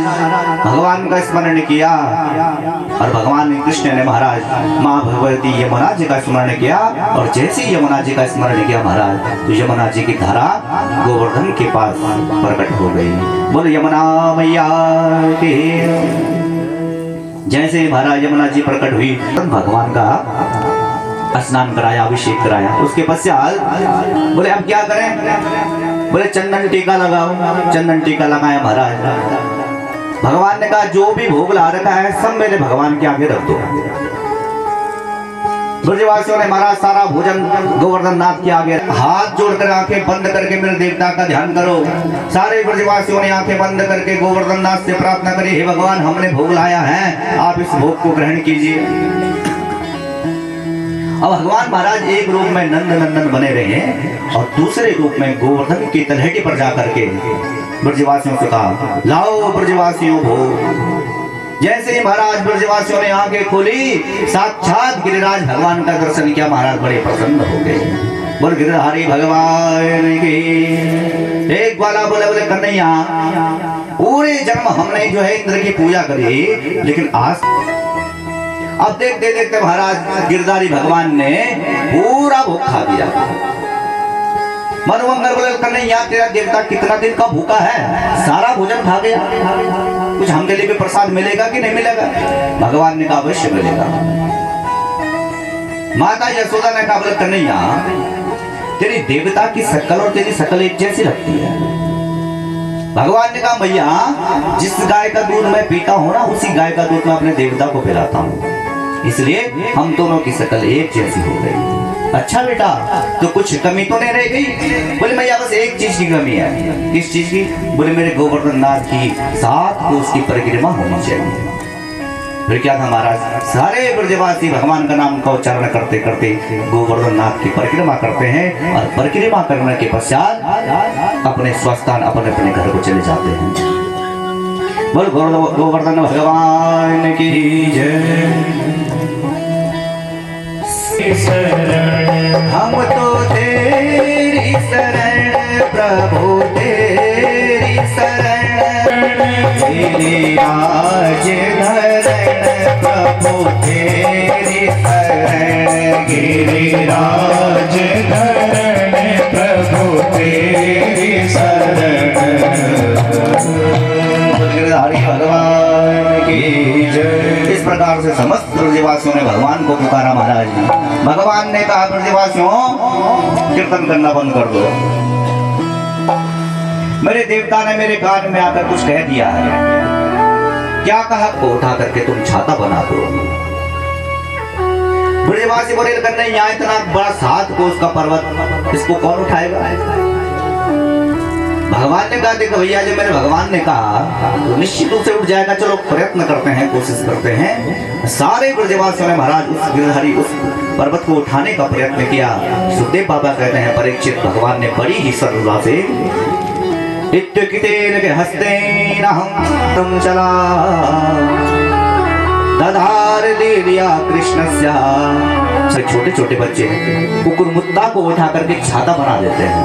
भगवान का स्मरण किया और भगवान कृष्ण ने महाराज माँ भगवती यमुना जी का स्मरण किया और जैसे यमुना जी का स्मरण किया महाराज तो यमुना जी की धारा गोवर्धन के पास प्रकट हो गई। बोले यमुना मैया के। जैसे महाराज यमुना जी प्रकट हुई भगवान का स्नान कराया, अभिषेक कराया। उसके पश्चात बोले अब क्या करें? बोले चंदन टीका लगाओ। चंदन टीका लगाया महाराज। भगवान ने कहा जो भी भोग ला रखा है सब मेरे भगवान के आगे रख दो। ब्रजवासियों ने महाराज सारा भोजन गोवर्धन नाथ के आगे, हाथ जोड़कर आंखें बंद करके मेरे देवता का ध्यान करो। सारे ब्रजवासियों ने आंखें बंद करके गोवर्धन नाथ से प्रार्थना करी, हे भगवान हमने भोग लाया है, आप इस भोग को ग्रहण कीजिए। अब भगवान महाराज एक रूप में नंद नंदन बने रहे और दूसरे रूप में गोवर्धन की तलहटी पर जाकर के ब्रजवासियों से कहा लाओ ब्रजवासियों भोग। जैसे ही महाराज ब्रजवासियों ने आंखें खोली साक्षात गिरिराज भगवान का दर्शन किया। महाराज बड़े प्रसन्न हो गए। बोल गिरिधारी भगवान की। एक वाला बोले कन्हैया पूरे जन्म हमने जो है इंद्र की पूजा करी, लेकिन आज अब देखते देखते महाराज गिरधारी भगवान ने पूरा भोग खा दिया। मनोमंगल बोले कन्हैया तेरा देवता कितना दिन का भूखा है, सारा भोजन खा गया, कुछ हमके लिए भी प्रसाद मिलेगा कि नहीं मिलेगा? भगवान ने कहा अवश्य मिलेगा। माता यशोदा ने कहा बोले कन्हैया तेरी देवता की शकल और तेरी शकल एक जैसी लगती है। भगवान ने कहा भैया जिस गाय का दूध मैं पीता हूँ ना उसी गाय का दूध मैं अपने देवता को पिलाता हूँ, इसलिए हम दोनों की शकल एक जैसी हो गई। अच्छा बेटा तो कुछ कमी तो नहीं रह गई? बोले भैया बस एक चीज की कमी है। किस चीज की? बोले मेरे गोवर्धन नाथ की 7 कोस की परिक्रमा होनी चाहिए। फिर क्या था महाराज, सारे ब्रजवासी भगवान का नाम का उच्चारण करते करते गोवर्धन नाथ की परिक्रमा करते हैं और परिक्रमा करने के पश्चात अपने स्वस्थान अपने अपने घर को चले जाते हैं। बोल गोवर्धन भगवान की जय। हम तो तेरी शरण प्रभु तेरी शरण तेरी राज धरण प्रभु तेरी शरण गिरिराज धरण प्रभु तेरी शरण गिरधारी भगवान की जय। इस प्रकार से समस्त ब्रजवासियों ने भगवान को पुकारा महाराज। भगवान ने कहा ब्रजवासियों कीर्तन करना बंद कर दो। मेरे देवता ने मेरे कान में आकर कुछ कह दिया है। क्या कहा? को उठा करके तुम छाता बना दो। ब्रजवासी बोले नहीं, यहाँ इतना बड़ा 7 कोस का पर्वत, इसको कौन उठाएगा? भगवान ने कहा देखो भैया, जब मेरे भगवान ने कहा तो निश्चित रूप से उठ जाएगा। चलो प्रयत्न करते हैं, कोशिश करते हैं। सारे ब्रजवासियों ने महाराज उस गिरधारी उस पर्वत को उठाने का प्रयत्न किया। सुखदेव बाबा कहते हैं परीक्षित भगवान ने बड़ी ही सरलता से इत्युक्तेन के हस्तेन हम चला दधार ले लिया कृष्णस्य। छोटे छोटे बच्चे कुकुर मुत्ता को उठा करके छाता बना देते हैं।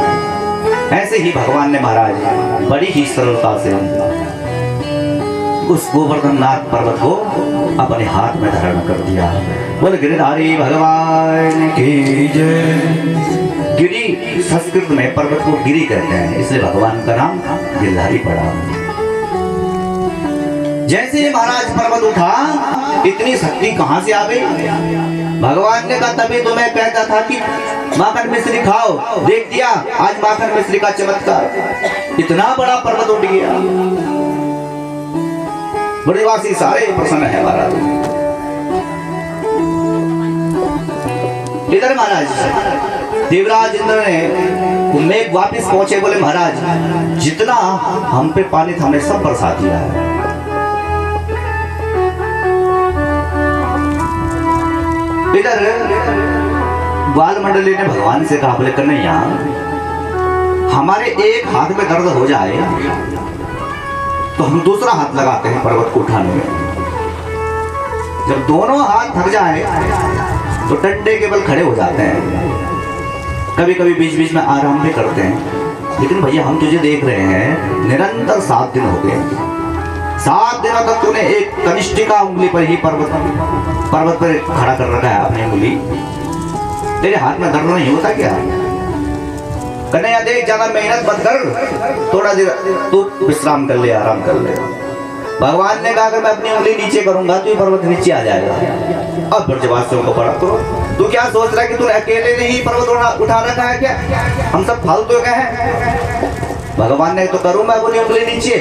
ऐसे ही भगवान ने महाराज बड़ी ही सरलता से उस गोवर्धन नाथ पर्वत को अपने हाथ में धारण कर दिया। बोल गिरिधारी भगवान की जय। गिरी संस्कृत में पर्वत को गिरी कहते हैं, इसलिए भगवान का नाम गिरधारी पड़ा। जैसे ही महाराज पर्वत उठा, इतनी शक्ति कहां से आ गई? भगवान ने कहा तभी तो मैं कहता था कि माखन मिश्री खाओ। देख दिया आज माखन मिश्री का चमत्कार, इतना बड़ा पर्वत उठ गया। ब्रजवासी सारे प्रसन्न है महाराज। इधर महाराज देवराज इंद्र ने मेघ वापिस पहुंचे, बोले महाराज जितना हम पे पानी था हमने सब बरसा दिया है। इधर बाल मंडली ने भगवान से कहा बोले कन्हैया हमारे एक हाथ में दर्द हो जाए तो हम दूसरा हाथ लगाते हैं पर्वत को उठाने में। जब दोनों हाथ थक जाए तो डंडे के बल खड़े हो जाते हैं। कभी कभी बीच बीच में आराम भी करते हैं। लेकिन भैया हम तुझे देख रहे हैं निरंतर 7 दिन हो गए। 7 दिनों तक तूने एक कनिष्ठिका उंगली पर ही पर्वत पर खड़ा कर रखा है अपनी उंगली। तेरे हाथ में दर्द नहीं होता क्या? कन्हैया देख ज्यादा मेहनत मत कर, थोड़ा देर तू विश्राम कर ले, आराम कर ले। भगवान ने कहा अगर मैं अपनी उंगली नीचे करूंगा तो ये पर्वत नीचे आ जाएगा। अब ब्रजवासियों को पढ़ा करो। तू क्या सोच रहा है कि तू अकेले ने ही पर्वत उठा रखा है क्या? हम सब फालतू के हैं। भगवान ने तो करूं मैं अपनी उंगली नीचे।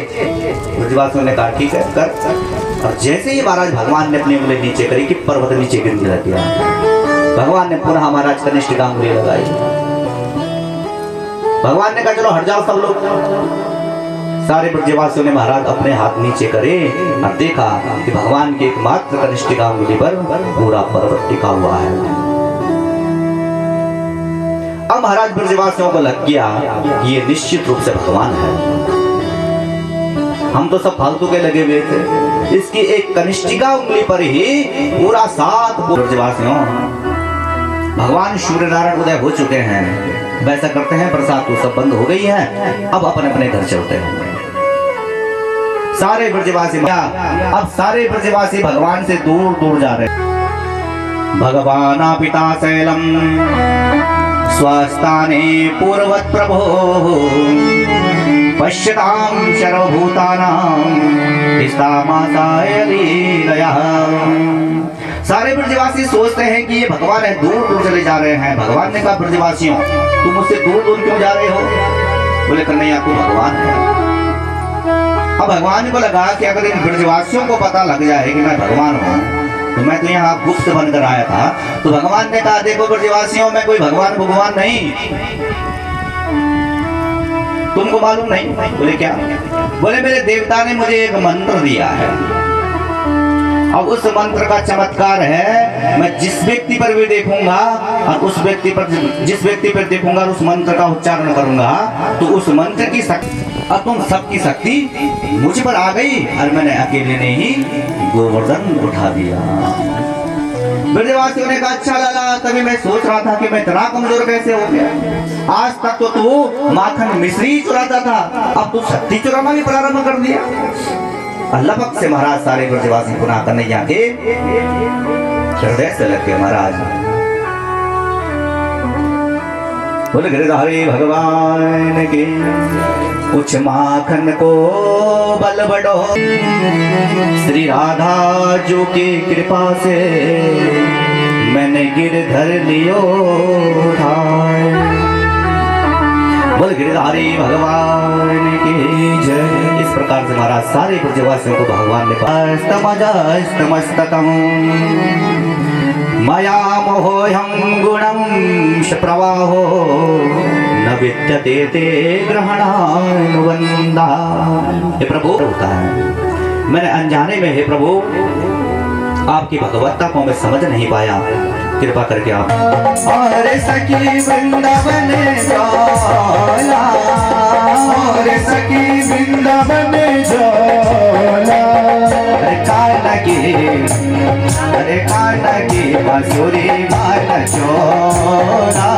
ब्रजवासियों ने कहा ठीक है कर। और जैसे ही महाराज भगवान ने अपनी उंगली नीचे करी कि पर्वत नीचे गिरने लग गया। भगवान ने पुनः महाराज कनिष्ठिका उंगली लगाई। भगवान ने कहा चलो हट जाओ सब लोग। सारे ब्रजवासियों ने महाराज अपने हाथ नीचे करे और देखा कि भगवान की एकमात्र कनिष्ठिका उंगली पर पूरा पर्वत टिका हुआ है। अब महाराज ब्रजवासियों को लग गया कि ये निश्चित रूप से भगवान है। हम तो सब फालतू के लगे हुए थे। इसकी एक कनिष्ठिका उंगली पर ही पूरा 7 ब्रजवासियों भगवान सूर्य नारायण उदय हो चुके हैं। वैसा करते हैं बरसात तो सब बंद हो गई है, अब अपने अपने घर चलते हैं। सारे ब्रजवासी अब सारे ब्रजवासी भगवान से दूर दूर जा रहे हैं। भगवान पिता शैलम स्वस्थाने पूर्वत प्रभो पश्यतां सर्वभूतानां लीलया। सारे ब्रजवासी सोचते हैं कि ये भगवान है, दूर दूर चले जा रहे हैं। भगवान ने कहा ब्रजवासियों तुम मुझसे दूर दूर क्यों जा रहे हो? बोले कन्हैया तू भगवान है। अब भगवान को लगा कि अगर इन ब्रजवासियों को पता लग जाए कि मैं भगवान हूँ तो मैं तो यहाँ गुप्त बनकर आया था। तो भगवान ने कहा देखो ब्रजवासियों मैं कोई भगवान नहीं, तुमको मालूम नहीं? बोले क्या? बोले मेरे देवता ने मुझे एक मंत्र दिया है। अब उस मंत्र का चमत्कार है मैं जिस व्यक्ति पर भी देखूंगा और उस व्यक्ति पर जिस व्यक्ति पर देखूंगा और उस मंत्र का उच्चारण करूंगा तो उस मंत्र की शक्ति और तुम सबकी शक्ति मुझ पर आ गई और मैंने अकेले ने ही गोवर्धन उठा दिया। ब्रजवासियों ने कहा अच्छा लगा, तभी मैं सोच रहा था कि मैं इतना कमजोर कैसे हो गया। आज तक तो तू माखन मिश्री चुराता था, अब तू शक्ति चुराना भी प्रारंभ कर दिया। अल्लाह भक्त से महाराज सारे ब्रजवासी पुनः करने जाके हृदय से लग के महाराज बोले गिरधारी भगवान की कुछ माखन को बल बढ़ो श्री राधा जो की कृपा से मैंने गिरधर लियो ठाए। बोल गिरधारी भगवान की जय। इस प्रकार से महाराज सारे ब्रजवासियों को भगवान ने स्तमस्तकम मया मोहयं गुणं प्रवाहो न विद्यते ते ग्रहणानुबंधा। हे प्रभु होता है मैंने अनजाने में हे प्रभु आपकी भगवत्ता को मैं समझ नहीं पाया, कृपा करके आप। और सखी वृंदावन जाला, और सखी वृंदावन जाला, अरे काना की बांसुरी मान चोला,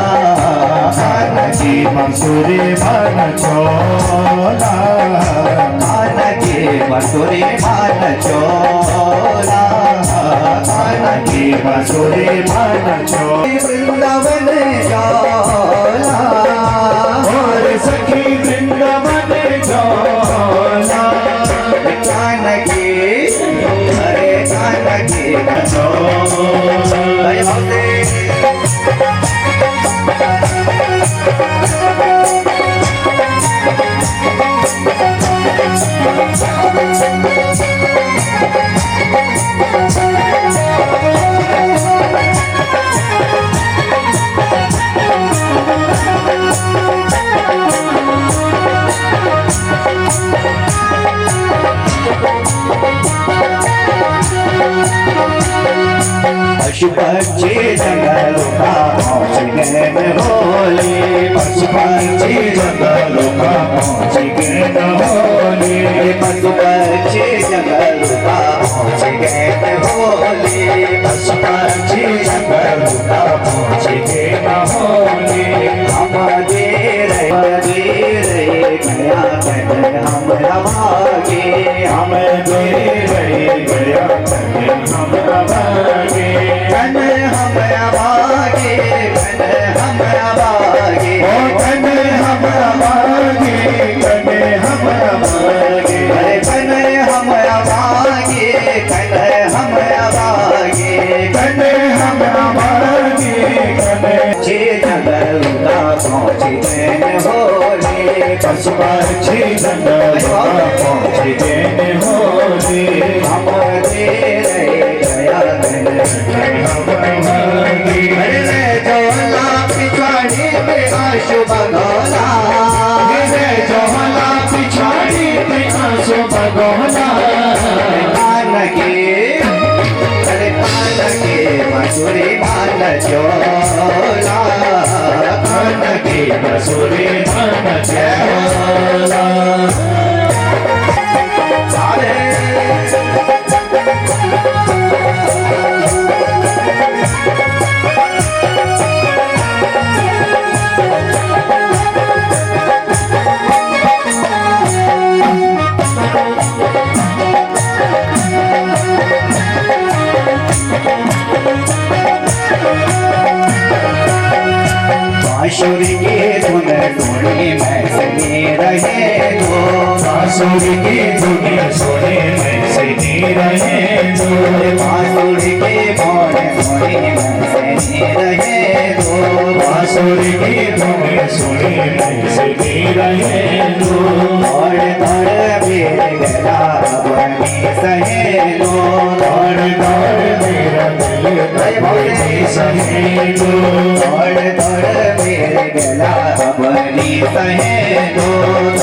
काना की बांसुरी मान चोला, काना की बांसुरी मान चोला, काना की बांसुरी मान चोला। वृंदावन जाला, और सखी वृंदावन जाला, काना की पशु पक्षी जंगलों का पहुँच गए न होली, पशु पक्षी जंगलों का पहुँच गए न होली, पशु पक्षी जंगलों का पहुँच गए न होली, पशु पक्षी जंगलों का पहुँच गए न होली। हम दे रहे गया हमरा भागे, हम दे रहे गया हमरा भागे, कन हमरा भागे, कन हमरा भागे, ओ कन हमरा भागे, कन हमरा भागे, अरे कन हमरा भागे, कन हमरा भागे, कन हमरा भागे, कन जे जंगल का पहुँच गए होली, पशु पक्षी जंगल का पहुँच गए होली। हम दे रहे गया जोला पिछाड़ी पे आंसू बगोला, जोला पिछाड़ी पे आंसू बगोला, कान के अरे कान के बांसुरी मान चोला, कान के बांसुरी मान चोला। बांसुरी की धुन धुनी मैं सुनी रहे दो, बांसुरी की धुन सुनी मैं सुनी रहे दो, बांसुरी की धुन सुनी मैं सुनी रहे दो, बांसुरी की धुन सुनी मैं सुनी रहे दो। और धड़ मेरे गला बनी सहे दो, और धड़ मेरा दिल बनी सहे दो, और धड़ मेरे गला बनी सहे दो,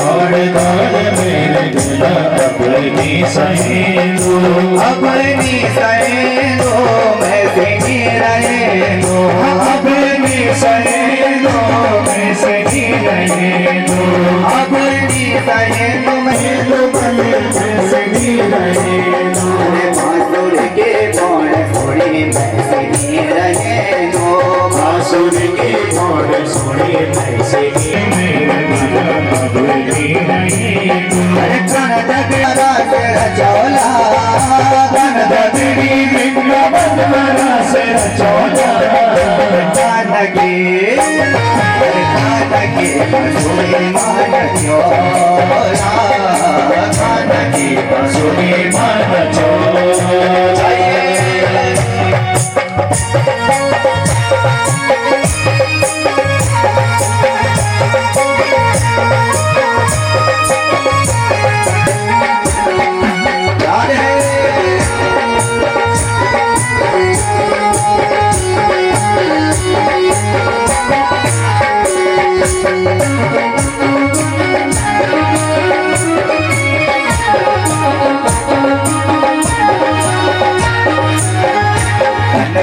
और धड़ मेरे गला बनी सहे दो, अपनी सहे दो मैं सही रहे दो, अपनी सहे दो मैं सही रहे दो, अपनी सहे दो मैं सही रहे दो। बांसुरी के कौन थोड़ी मैं सही रहे दो, बांसुरी के कौन थोड़ी मैं सही रहे दो। बांसुरी मान चोला जानकी बांसुरी मान चोला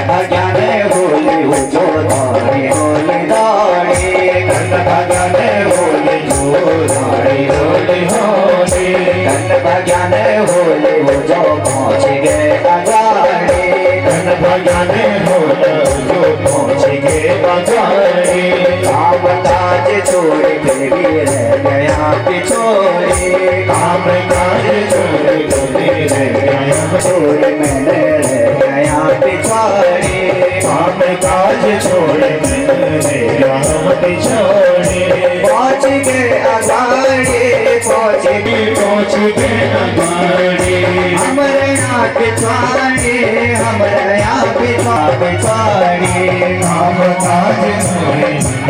भजने होली हो जो धारी होली दाड़ी कन भजने होली जो धारी होली होली कन भजने होली हो जो पहुँच गए अजाड़ी कन भजने होली जो पहुँच गए अजाड़ी काम काज छोड़ के भी रह गया पिछोड़ी काम काज छोड़ के भी रह गया छोड़ मैंने रह गया पिछाड़ी काम काज छोड़ मैंने यहाँ पिछाड़ी पहुँच गए अगाड़ी पहुँच गए अगाड़ी हमारे यहाँ पिछाड़ी हमारे यहाँ पिछाड़ी काम काज छोड़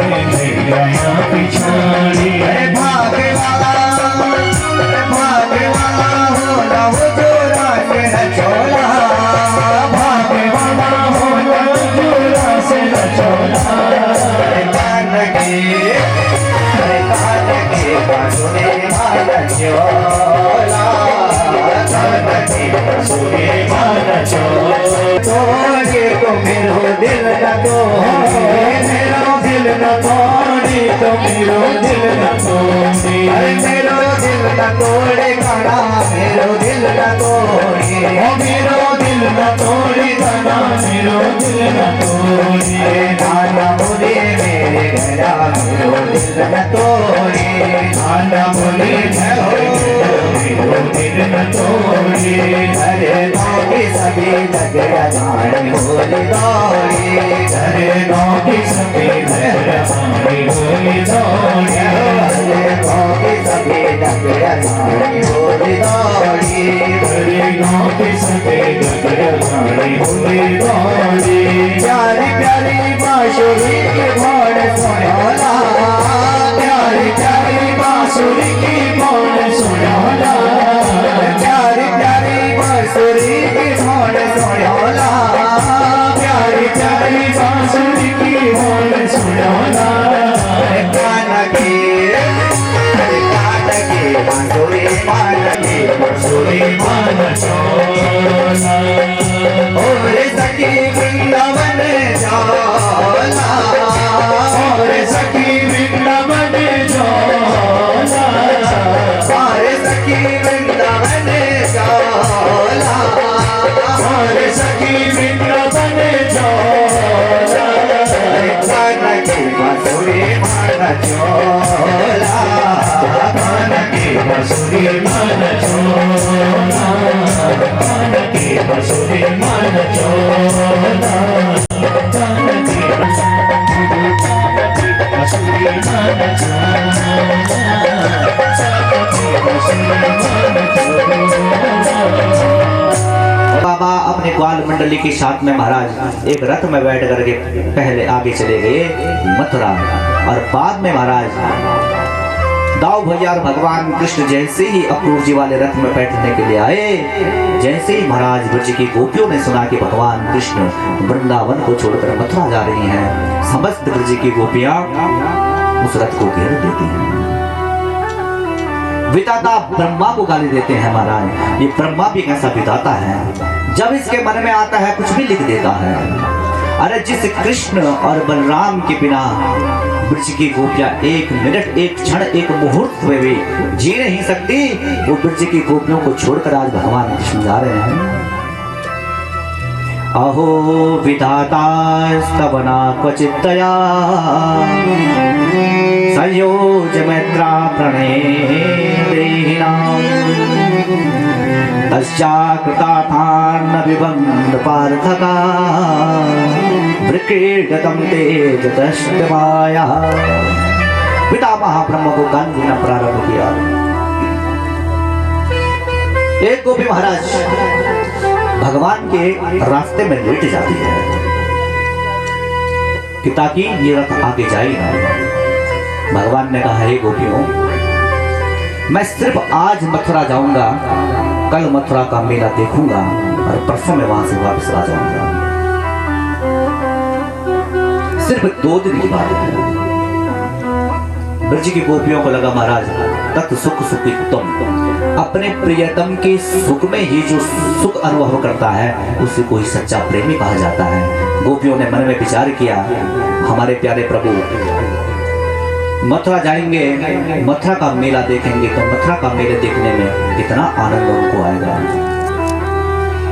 मैंने यहाँ पिछाड़ी भागे वाला होला वो जो राज न चोला भागे वाला होला जो राज न चोला कान के बांसुरी मान चोला कान के बांसुरी मान चोला तोड़े तो मेरो दिल न तोड़े मेरो दिल न तोड़े तो मेरो दिल न तोड़े अरे मेरो दिल न तोड़े काना मेरो दिल न तोड़े मेरो दिल न तोड़े काना मेरो दिल न तोड़े नाना बोले मेरे घरा मेरो दिल न तोड़े नाना बोले मेरो दिल न तोड़े अरे गाँव के सभी झगड़ा जाने होली दौड़ी अरे गाँव के सभी झगड़ा जाने होली दौड़ी अरे गाँव के सभी झगड़ा जाने होली दौड़ी अरे गाँव के सभी झगड़ा जाने होली दौड़ी प्यारी प्यारी बांसुरी की भोर सुनोला प्यारी प्यारी बांसुरी की भोर सुनोला प्यारी प्यारी बांसुरी की भोर सुनोला प्यारी प्यारी बांसुरी की भोर सुनोला कान के बांसुरी मान चोला और सखी वृंदावन जाला और सखी वृंदावन जाला और सखी वृंदावन जाला और सखी वृंदावन जाला कान के बांसुरी मान चोला कान के बांसुरी मान चोला कान के बांसुरी मान चोला कान के बांसुरी मान बाबा अपने ग्वाल मंडली के साथ में महाराज एक रथ में बैठ करके पहले आगे चले गए मथुरा और बाद में महाराज दाऊ भैया और भगवान कृष्ण जैसे ही अक्रूर जी वाले रथ में बैठने के लिए आए जैसे ही महाराज ब्रज की गोपियों ने सुना कि भगवान कृष्ण वृंदावन को छोड़कर मथुरा जा रही हैं समस्त ब्रज की गोपियां उस रथ को घेर देती हैं विधाता ब्रह्मा को गाली देते हैं महाराज ये ब्रह्मा भी कैसा विधाता है जब इसके मन में आता है कुछ भी लिख देता है अरे जिस कृष्ण और बलराम के बिना ब्रज की गोपियां एक मिनट एक क्षण एक मुहूर्त में भी जी नहीं सकती वो ब्रज की गोपियों को छोड़कर आज भगवान कृष्ण जा रहे हैं अहो विधाता स्तवना क्वचित्तया संयोज मैत्रा प्रणेदेहिनां तस्याकृताथान्न विबन्ध पार्थका वृक्रीडतं तेजतष्टमाया पिता महाब्रह्म को गान देना प्रारंभ किया। एक गोपी महाराज भगवान के रास्ते में लेट जाती है कि ताकि ये रथ आगे जाए ना। भगवान ने कहा, हे गोपियों, मैं सिर्फ आज मथुरा जाऊंगा, कल मथुरा का मेला देखूंगा और परसों में वहां से वापस आ जाऊंगा। सिर्फ 2 दिन की बात है। ब्रज की गोपियों को लगा महाराज तत् सुख सुखितम, अपने प्रियतम के सुख में ही जो सुख अनुभव करता है उसे कोई सच्चा प्रेमी कहा जाता है। गोपियों ने मन में विचार किया, हमारे प्यारे प्रभु मथुरा जाएंगे, मथुरा का मेला देखेंगे तो मथुरा का मेले देखने में कितना आनंद उनको आएगा।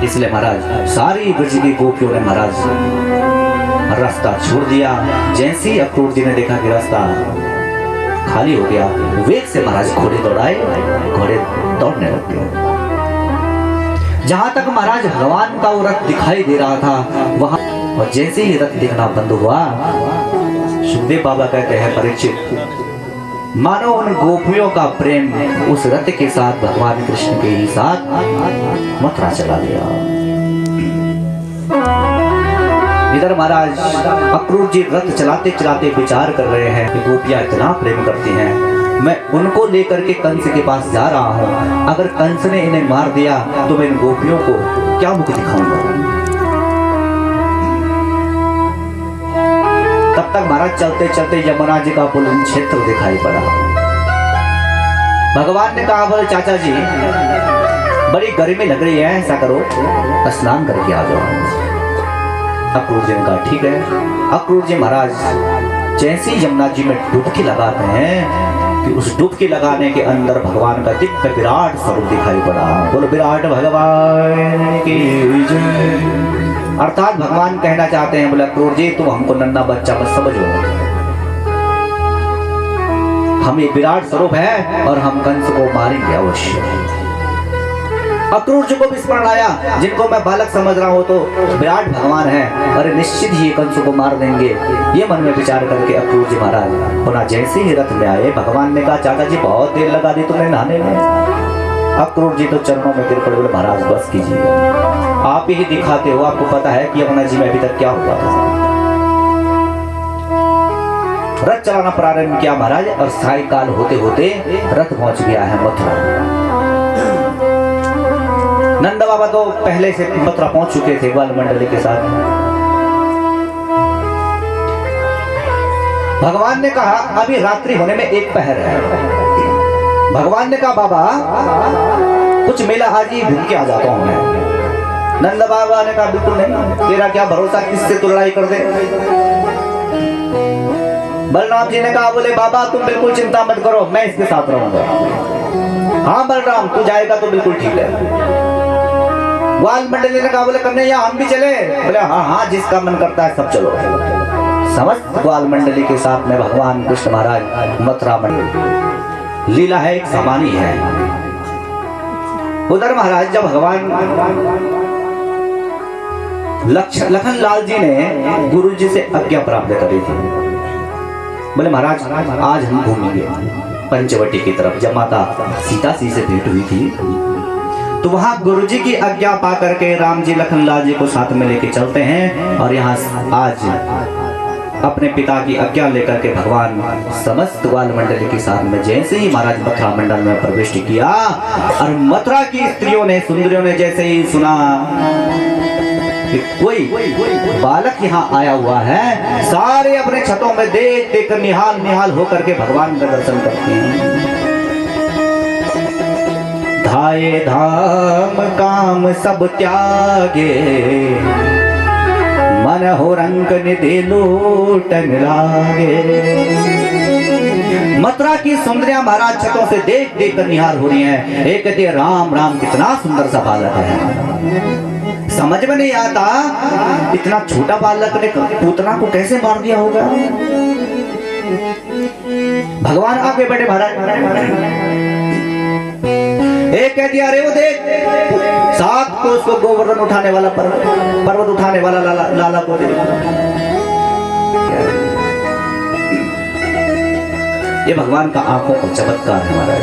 इसलिए महाराज सारी ब्रज की गोपियों ने महाराज रास्ता छोड़ दिया। जैसे ही अक्रूर जी ने देखा कि रास्ता खाली हो गया, वेग से महाराज घोड़े दौड़ाए, घोड़े दौड़ने लग गए। जहां तक महाराज भगवान का वो रथ दिखाई दे रहा था वहां, और जैसे ही रथ दिखना बंद हुआ, सुखदेव बाबा कहते हैं, परीक्षित मानो उन गोपियों का प्रेम उस रथ के साथ भगवान कृष्ण के ही साथ मथुरा चला गया। इधर महाराज अक्रूर जी रथ चलाते चलाते विचार कर रहे हैं कि गोपियां इतना प्रेम करती हैं, मैं उनको लेकर के कंस के पास जा रहा हूं, अगर कंस ने इन्हें मार दिया तो मैं इन गोपियों को क्या मुख दिखाऊंगा। तब तक महाराज चलते चलते यमुना जी का पुलिन क्षेत्र दिखाई पड़ा। भगवान ने कहा, बोले चाचा जी बड़ी गर्मी लग रही है, ऐसा करो स्नान करके आ जाओ। अक्रूर जी ने कहा ठीक है। अक्रूर जी महाराज जैसे ही यमुना जी में डुबकी लगाते हैं कि उस डुबकी लगाने के अंदर भगवान का दिव्य विराट स्वरूप दिखाई पड़ा। बोलो विराट भगवान की जय। अर्थात भगवान कहना चाहते हैं, बोले अक्रूर जी तुम हमको नन्हा बच्चा मत समझो, हम ये विराट स्वरूप है और हम कंस को मारेंगे अवश्य। अक्रूर जी को भी स्मरण आया, जिनको मैं बालक समझ रहा हूं तो विराट भगवान है, अरे निश्चित ही कंस को मार देंगे। ये मन में विचार करके अक्रूर जी महाराज पुनः जैसे ही रथ में आए, भगवान ने कहा चाचा जी बहुत देर लगा दी तुमने नहाने में। अक्रूर जी तो चरणों में गिर पड़े, बोले महाराज बस कीजिए, आप ही दिखाते हो, आपको पता है कि यमुना जी में अभी तक क्या हुआ था। रथ चलाना प्रारंभ किया महाराज और सायकाल होते होते रथ पहुंच गया है मथुरा। नंद बाबा तो पहले से मथुरा पहुंच चुके थे ग्वाल मंडली के साथ। भगवान ने कहा अभी रात्रि होने में 1 पहर है। भगवान ने कहा बाबा कुछ मेला आज ही घूम के आ जाता हूं मैं। नंद बाबा ने कहा बिल्कुल नहीं, तेरा क्या भरोसा किससे तू लड़ाई कर दे। बलराम जी ने कहा, बोले बाबा तुम बिल्कुल चिंता मत करो, मैं इसके साथ रहूंगा। हाँ बलराम तू जाएगा तो बिल्कुल ठीक है। ग्वाल मंडली ने कहा, बोले कन्हैया हम भी चले। बोले हाँ हाँ जिसका मन करता है सब चलो। समस्त ग्वाल मंडली के साथ में भगवान कृष्ण महाराज मथुरा मंडली, लीला है एक सामानी है। उधर महाराज जब भगवान लखन लाल जी ने गुरु जी से आज्ञा प्राप्त करी थी, बोले महाराज आज हम घूमेंगे पंचवटी की तरफ। जब माता सीता जी से भेंट हुई थी तो वहां गुरु जी की आज्ञा पा करके राम जी लखन लाल जी को साथ में लेके चलते हैं और यहाँ आज अपने पिता की आज्ञा लेकर के भगवान समस्त ग्वाल मंडली के साथ में जैसे ही महाराज मथुरा मंडल में प्रवेश किया और मथुरा की स्त्रियों ने सुंदरियों ने जैसे ही सुना कि कोई बालक यहाँ आया हुआ है, सारे अपने छतों में देख देख कर निहाल निहाल होकर के भगवान का दर्शन करते हैं। धाये धाम काम सब त्यागे, मन हो रंग निधि लूटन लागे। मथुरा की सुंदरियां महाराज छतों से देख देख कर निहार हो रही हैं। एक कहते राम राम कितना सुंदर सा बालक है। समझ में नहीं आता इतना छोटा बालक ने पूतना को कैसे मार दिया होगा। भगवान आगे बढ़े महाराज, एक कह दिया अरे वो देख साथ को उसको गोवर्धन उठाने वाला पर्वत उठाने वाला लाला को ये भगवान का आंखों को चमत्कार है महाराज।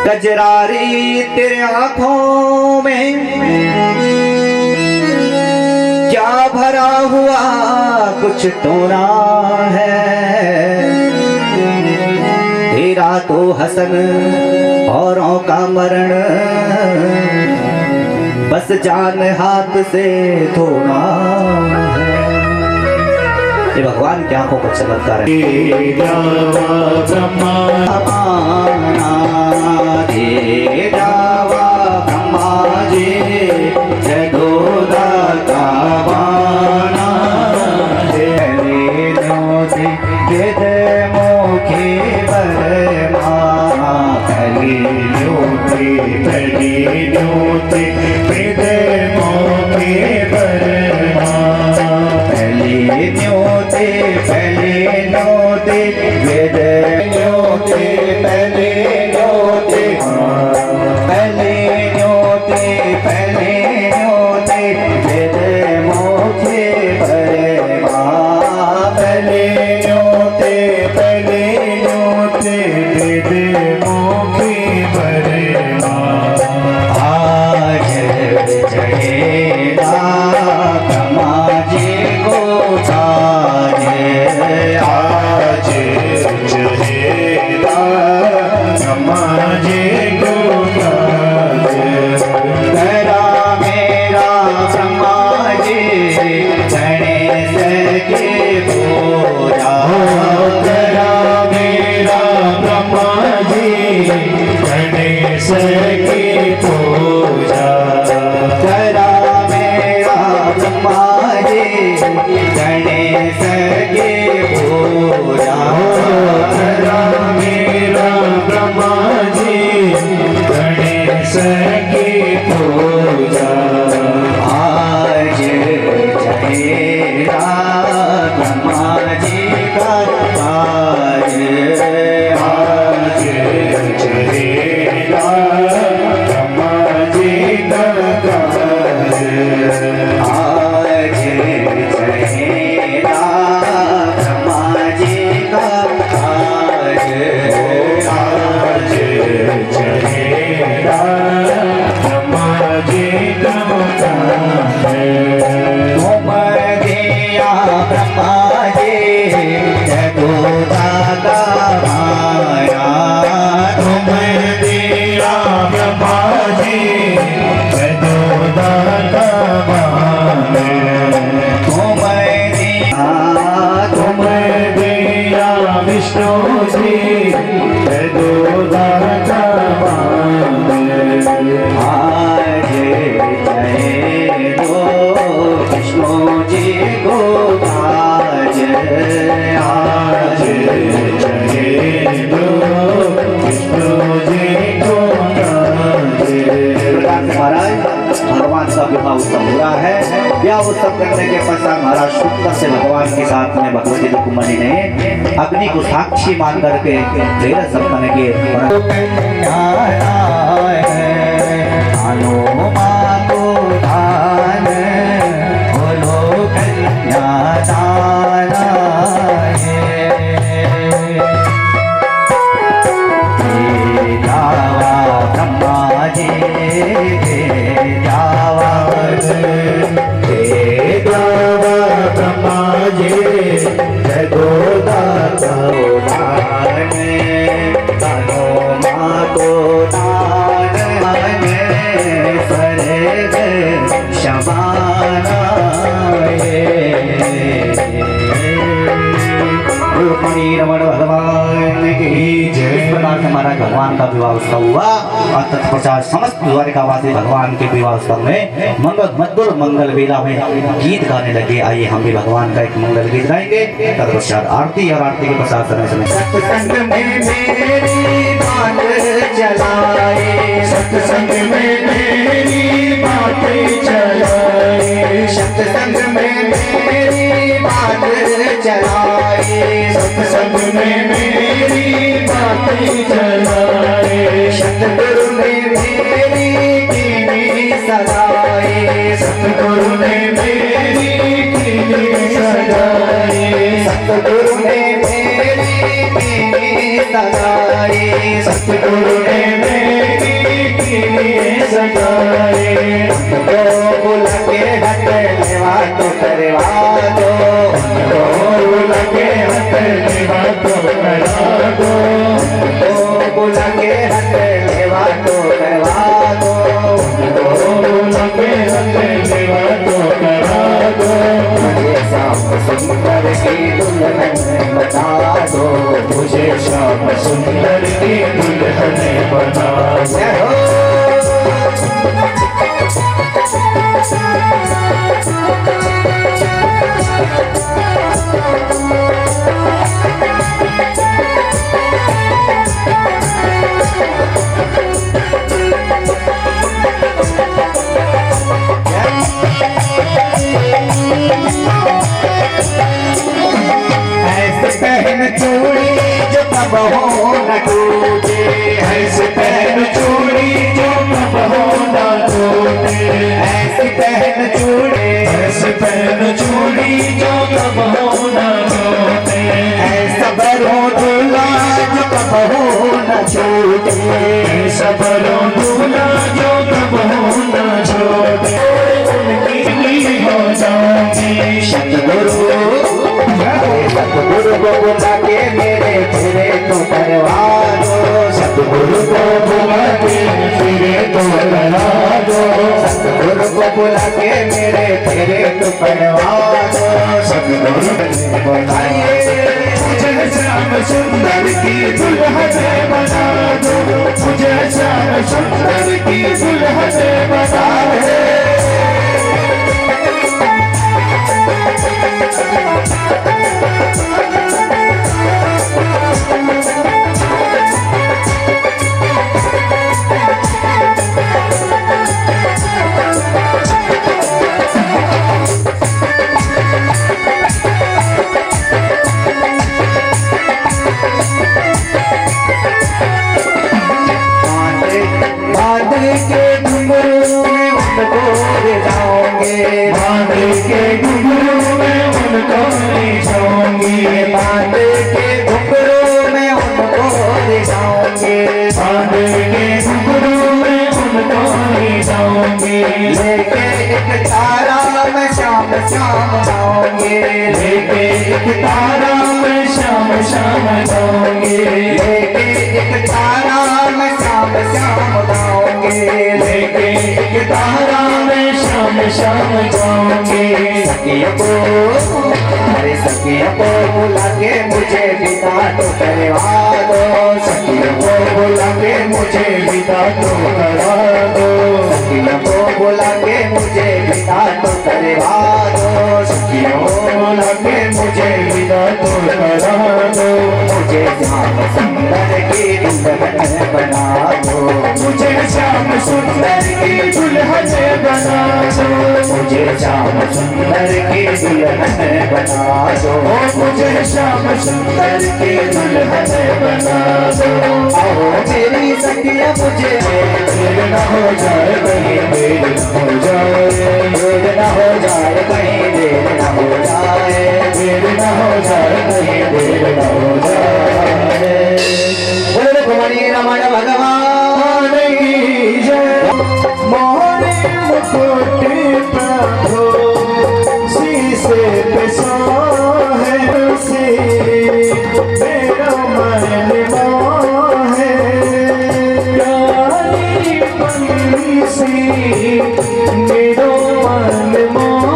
कजरारी तेरे आंखों में क्या भरा हुआ कुछ तो ना है, तेरा तो हसन औरों का मरण, बस जान हाथ से धोना है। ये भगवान की आंखों को चमत्कार है। उत्सव करने के पश्चात महाराज शुक्र से भगवान के साथ में भगवती रुक्मणी ने अग्नि को साक्षी मान करके तेरह सप्तन के हमारा भगवान का विवाह उत्सव हुआ और तत्पश्चात समस्त द्वारिकावासी भगवान के विवाह उत्सव में मधुर मंगल वेला में गीत गाने लगे। आइए हम भी भगवान का एक मंगल गीत गाएंगे। तत्पश्चात आरती और आरती के पश्चात समय समय सत्संग में मेरी बात चलाए, सत्संग में मेरी बात चलाए, सत्संग में मेरी बात चलाए, सत्संग में मेरी बात चलाए, सतगुरु ने मेरी कीनी सजाए, सतगुरु ने मेरी कीनी सजाए, सतगुरु ने सतगुरु ने मेरी लिए सजाए। तो बुला के हट लेवा तो करवा दो, तो बुला के हट लेवा तो करा दो, तो बुला के हट लेवा तो करवा दो, तो बुला के हट लेवा तो करा दो। मुझे श्याम सुंदर की दुल्हन बना दो, मुझे श्याम सुंदर की दुल्हन बना दो। ऐसे पहन चूड़ी जो कब हो न टूटे, ऐसे पहन चूड़ी जो कब हो न टूटे, ऐसे पहन चूड़ी, ऐसे पहन चूड़ी जो कब हो न टूटे, ऐसा बरो दूल्हा जो कब हो न छूटे, ऐसा बरो दूल्हा जो कब हो न छूटे। उनकी हो जाऊंगी सतगुरु, सतगुरु को बुला के मेरे फिरे तो करवा दो, सतगुरु को बुला के फिरे तो करा दो, सतगुरु को बुला के मेरे फिरे तो करवा दो। सतगुरु बताइए मुझे श्याम सुंदर की दुल्हन बना दो, मुझे श्याम सुंदर की दुल्हन बना दो। बांध के घुंघरू में उनको ले जाओगे, बांध के घुंघरू में उनको ले जाओगे, बांध के घुंघरू में उनको ले जाओगे, बांध के घुंघरू में उनको ले जाओगे। लेके एक तारा मैं शाम शाम गाऊंगे, लेके एक तारा मैं शाम शाम गाऊंगे, लेके एक तारा मैं शाम शाम गाऊंगे, लेके एक तारा मैं शाम शाम गाऊंगे। सखियों को, अरे सखियों को बुला के मुझे विदा तो करवा दो, सखियों को बुला के मुझे विदा तो करा दो, सखियों को बुला के मुझे विदा तो करवा दो, सखियों को बुला के मुझे विदा तो करा दो। मुझे श्याम सुंदर की दुल्हन बना दो, मुझे श्याम सुंदर की दुल्हन बना दो, मुझे श्याम सुंदर की दुल्हन बना दो, मुझे श्याम सुंदर की दुल्हन बना दो। आओ मेरी सखिया मुझे देर न हो जाए कहीं, देर न हो जाए, देर न हो जाए कहीं, देर न हो जाए, देर न हो जाए कहीं, देर न हो जाए। बोलो कुमारी रमण भगवान की जय। मोहरे मुकुट प्रभु शीशे पे सोहे से मेरा मन मोहे, प्यारी बंसी मेरा मन मोहे।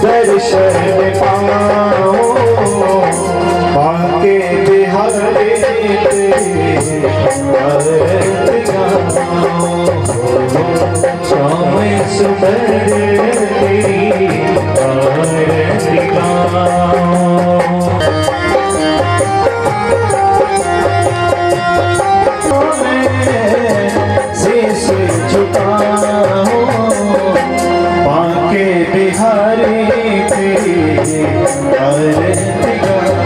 दर्शन पाओ बाके बिहारी श्याम सुंदर तेरी आरती गाऊं। शीश झुकाऊं बांके बिहारी तेरी आरती गाऊं।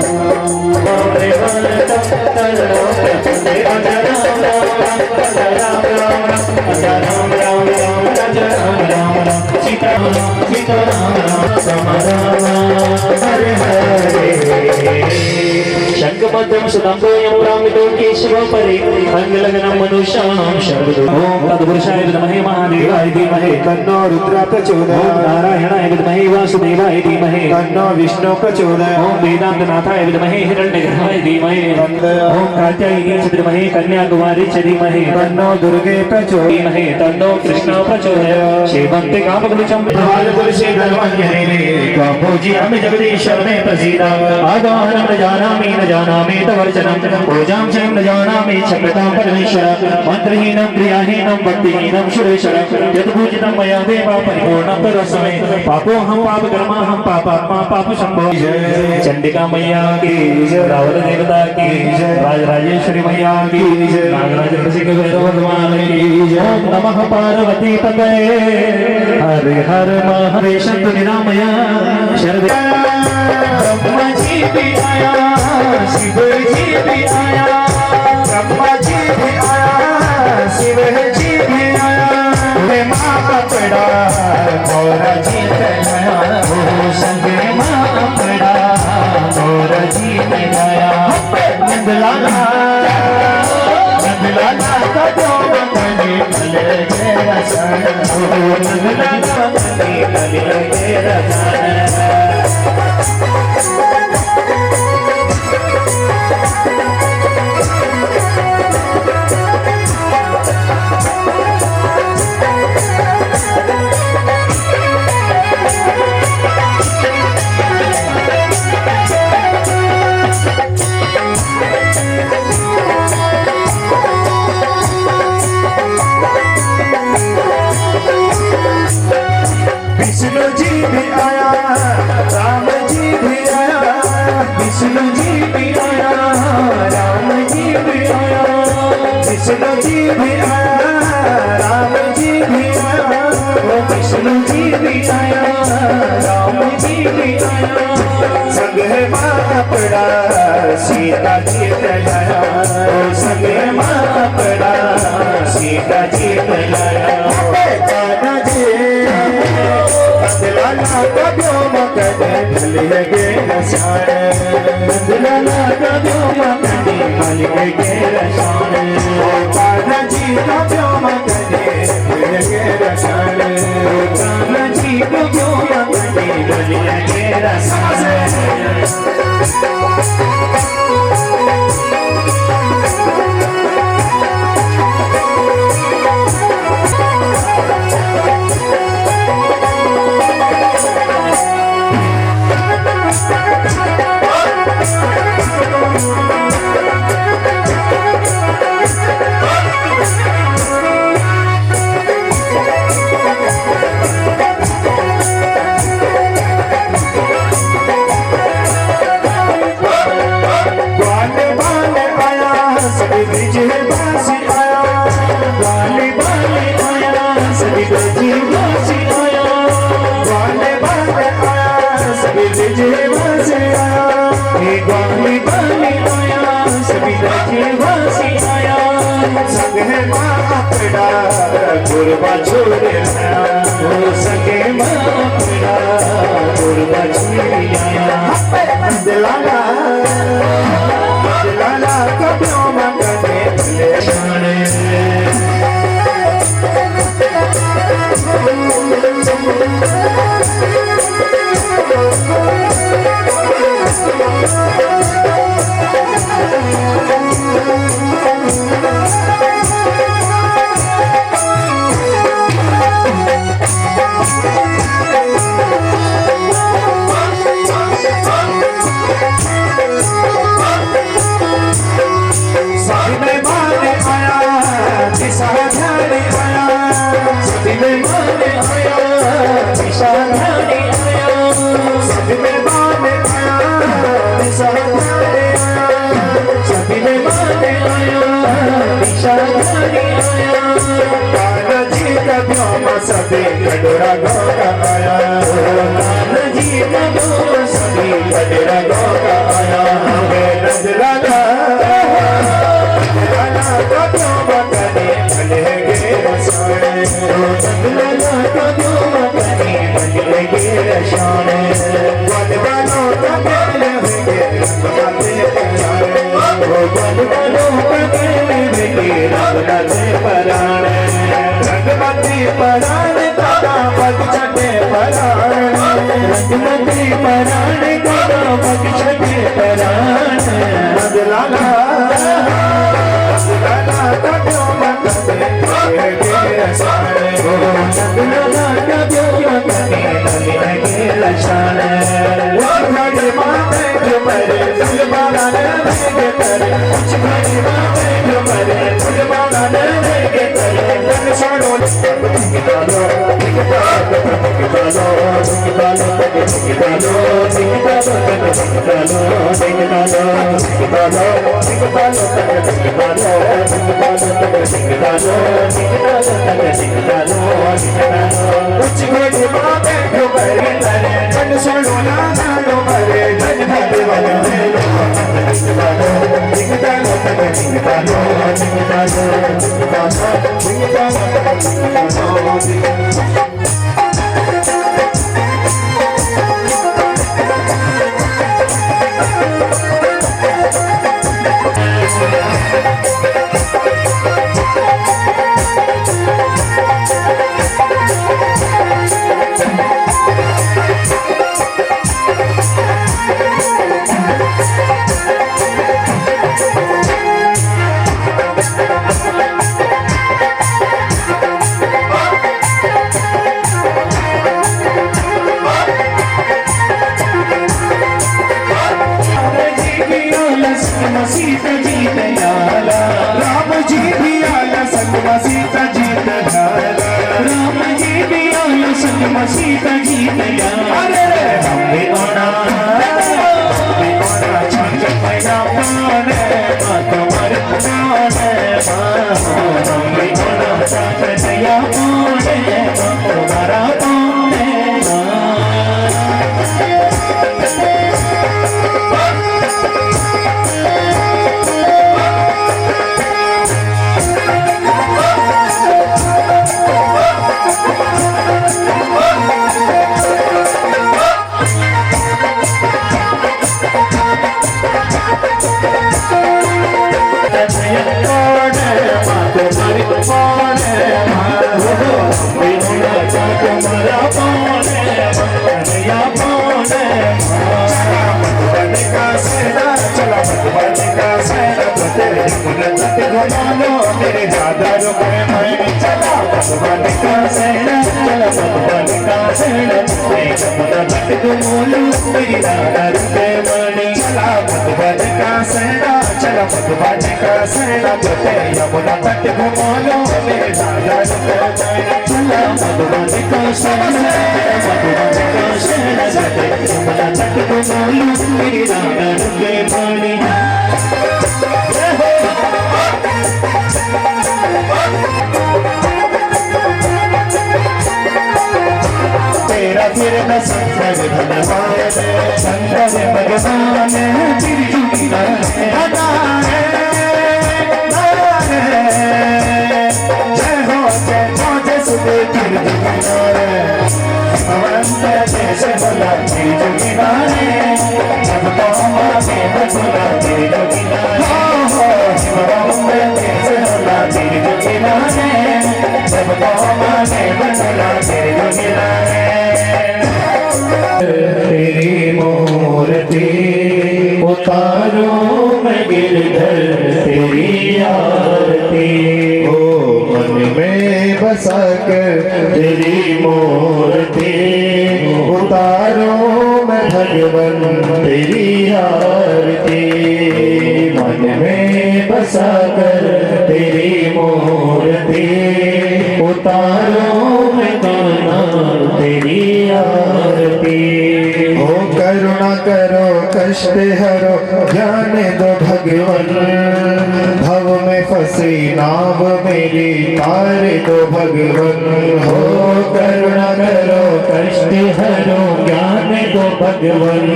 शंखपद्मं सुदाम्बोऽयं रामितो केशवं परे अङ्गलग्नं मनुष्याणां शर्वदो। ॐ तत्पुरुषाय विद्महे महादेवाय धीमहि तन्नो रुद्रः प्रचोदयात्। ॐ नारायणाय विद्महे वासुदेवाय धीमहि तन्नो विष्णुः प्रचोदयात्। ॐ वेदान्तनाथाय विद्महे हिरण्यगर्भाय धीमहि ॐ कात्यायनी च विद्महे कन्याकुमारी च धीमहि तन्नो दुर्गे प्रचोदयात्। तन्नो कृष्णः प्रचोदयात्। शेवन्ते कामकुलचं पुरुषे धर्मज्ञाने पूज्यामि जगदीश्वर मे प्रसीद। आगाहनं न जानामि न जानामि तवर्चनं पूजां च न जानामि क्षम्यतां परमेश्वर। मन्त्रहीनं क्रियाहीनं भक्तिहीनं सुरेश्वर यत्पूजितं मया देव परिपूर्णं तदस्मै। पापोऽहं पापकर्माहं पापात्मा पापशम्भो। चंडिका मैया की रावल देवता की राजराजेश्वरी मैया की नागराज ऋषिक भैरव भगवान की। ओम नमः पार्वती पते हर हर महादेव निरामय शरद। ब्रह्मा जी भी आया शिव जी भी आया ब्रह्मा जी भी आया शिव जी भी आया। वे माँ का पेड़ा गौरा जी आया वो संग माँ पेड़ा गौरा जी ने गाया। नंदलाला नंदलाला का प्यार कली कले तेरा सन। नंदलाला कली कले तेरा सन। विष्णु जी भी आया राम जी भी आया। विष्णु जी भी आया राम जी भी आया। विष्णु जी भी आया राम जी भी आया। वो विष्णु जी भी आया राम जी भी आया। संग है माँ पड़ा सीता जी लाया। संग है माँ पड़ा सीता जी लाया। दादा जी नंदलाला का व्योम कदे भले गे रसान। नंदलाला का व्योम कदे भले गे रसान। कान्हा जी का व्योम कदे भले गे रसान। कान्हा जी का व्योम कदे भले गे रसान। गुरबा छोड़ सके मापड़ा गुरबा छुड़िया। दिलाला दिलाला कभी मगने कान्हा जी का व्योम सभी कटोरा गौरा आया कान्हा जी का व्योम सभी कटोरा गौरा आया नजराना का व्योम कने भले गे रसाने नजराना का व्योम कने भले गे रसाने वन बनो तो मेरे होंगे रंगनाते पराने वन बनो तो मेरे होंगे रंगनाते पराने रंगमती पराने तारा पग छटे पराने रंगमती पराने तारा पग छटे पराने नजराना नजराना का व्योम कने भले गे रसाने नजराना का व्योम कने भले गे रसाने वो घड़ी माते जो मरे फूल बाला ने के करे कुछ घड़ी माते जो मरे फूल बाला ने के करे मन छोड़ो निकालो निकालो निकालो निकालो निकालो कुछ घड़ी माते जो मरे मन छोड़ो ना लो मरे धन भागे वाला सीता जी दयाला राम जी भी आया संग सीता जी दयाला राम जी भी आया संग सीता जी दयाला अरे हम भी आना छंग पैया पाने तुम्हारे पाने हम भी आना छंग पैया पाने तुम्हारा पाने मेरे ज्यादा रुपए मैं चला भगवान का सहना चला भगवान का सहना मेरी ज्यादा रुपए मणि चला भगवान का सहना चला भगवान का सहना यमुना तट घुमा लो मेरे ज्यादा रुपए मणि चला भगवान का सहना भगवान का सहना यमुना तट घुमा लो मेरी ज्यादा रुपए मणि तेरा फिर न संग भगवान संग भगवान फिर जुड़ी जय हो जय सुबह फिर जैसे बोला फिर जुड़ी जब तो हमारे बचला फिर जुड़ी जैसे बोला फिर जुड़ी जब तो हमारे बचला फिर जुड़ी तेरी मूर्ति उतारो मैं गिरधर तेरी आरती ओ मन में बसा कर तेरी मूर्ति उतारो मैं भगवन तेरी आरती मन में बसा कर तेरी मूर्ति उतारो मैं तेरी आरती ओ करुणा करो कष्ट हरो ज्ञान दो भगवन भव में फंसी नाव मेरी तार दो भगवन हो करुणा करो कष्ट हरो ज्ञान दो भगवन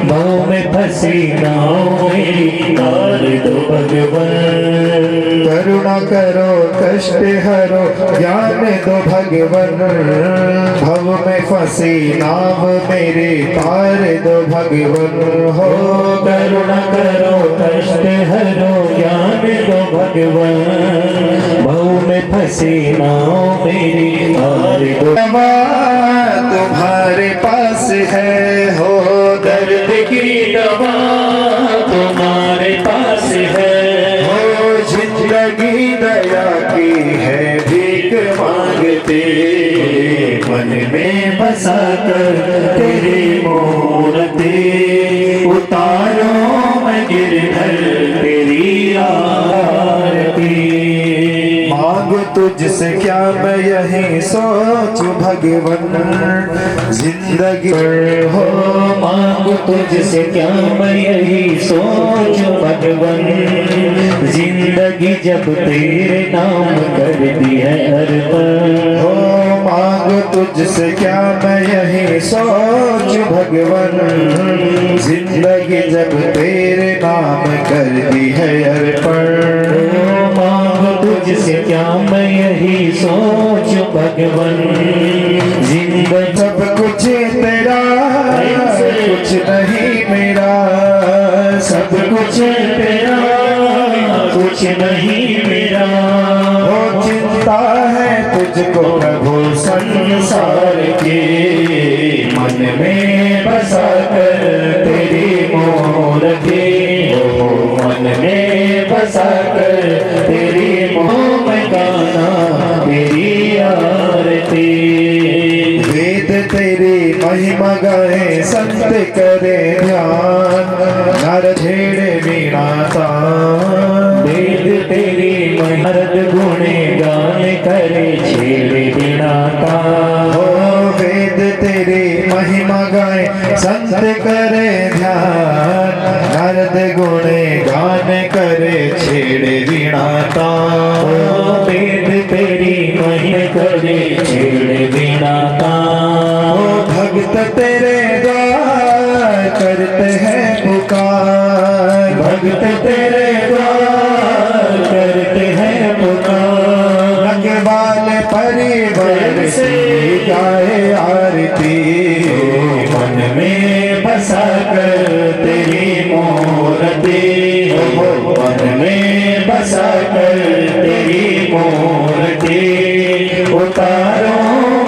भाव में फंसी नाव मेरी तार दो भगवन करुणा करो कष्ट हरो ज्ञान दो भगवन भव में फंसी नाव मेरी तार दो भगवन हो करुणा करो कष्ट हरो ज्ञान दो भगवन भाव में फंसी नाव मेरी तार दो तुम्हारे पास है हो दर्द की दवा तुम्हारे पास है हो जिंदगी दया की है भीख मांगते मन में बसा कर तेरी मूर्ति उतारो मैं गिरधर तेरी आरती मांग तुझसे क्या मैं यही सोच भगवन जिंदगी हो मांग तुझसे क्या मैं यही सोच भगवन जिंदगी जब तेरे नाम कर दी है अर्पण हो मांग तुझसे क्या मैं यही सोच भगवन जिंदगी जब तेरे नाम कर दी है अर्पण मांग तुझसे क्या मैं यही सोच भगवन जिंदगी सब कुछ तेरा कुछ नहीं मेरा सब कुछ तेरा कुछ नहीं मेरा हो चिंता है तुझको प्रभु संसार की मन में बसा कर तेरी मूर्ति हो मन में बसा कर तेरी मोह में गाना तेरी आरती वेद तेरी महिमा गाए संत करे ध्यान नर छेड़े वीणा तान वेद तेरी महरद गुणे गान करे छेड़े बिना का हो वेद तेरी महिमा गाए संत करे ध्यान नारद गुणे गान करे छेड़े वीणा तान वेद तेरी महिमा करे छेड़े बिना का भक्त तेरे द्वार करते हैं पुकार भक्त तेरे द्वार करते हैं पुकार रखवाल परिवार से गाए आरती मन में बसा कर तेरी मूर्ति हो मन में बसा कर तेरी मूर्ति उतारो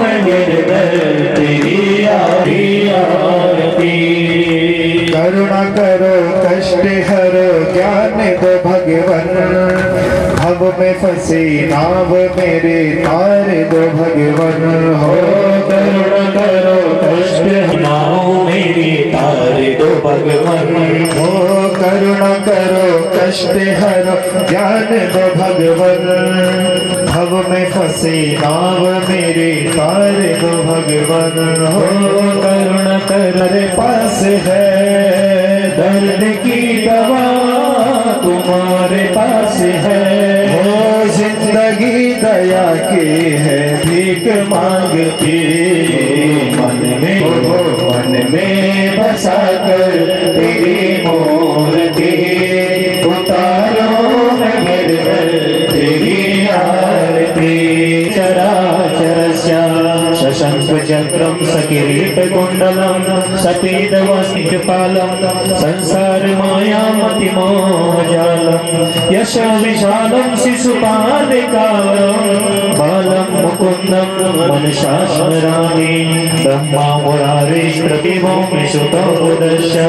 मैं गिरधर तेरी आरती करुणा करो कष्ट हरो ज्ञान दो भगवन भव में फंसी नाव मेरे तार दो भगवन हो करुणा करो कष्ट नाव मेरी तार दो भगवन हो करुणा करो कष्ट हरो ज्ञान दो भगवन भव में फंसी नाव मेरे तार दो भगवन हो करुणा कर पास है दर्द की दवा तुम्हारे पास है हो जिंदगी दया की है भीख मांगती मन में बसा कर तेरी मूर्ति उतारो मैं गिरधर तेरी आरती चराचरस्य शशंक चक्रम सकिरीट कुंडलम सफेद वस्त्रपालम संसार माया मति मोहजालम यश विशालम शिशुपादिकालम बालम मुकुंदम मनशास्मरामि ब्रह्मा मुरारेश प्रतिभो विशुतो उदस्य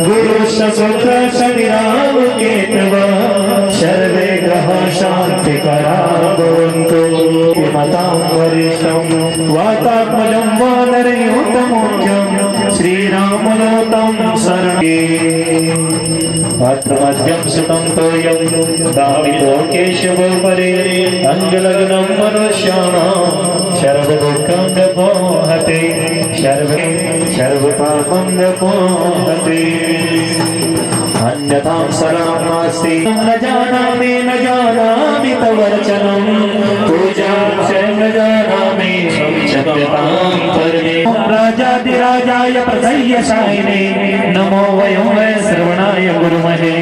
गुरुश्च सुख शनिराम केतवा सर्वे ग्रह शांतिकरा भवन्तु मतां वरिष्ठं वातात्मजं वानरयूतमोख्यं श्रीरामदूतं शरणे पात्रमध्यं सुतं तोयं दामितो केशवो परे अङ्गलग्नं मनुष्याणां सर्वदुःखं व्यपोहते सर्वपापं व्यपोहते अन्यथां शरणं नास्ति न जानामि तवर्चनं पूजां च न जानामि सत्यतां कर्मे राजाधिराजाय प्रसय्यशायिने नमो वयं वै श्रवणाय गुरुमहे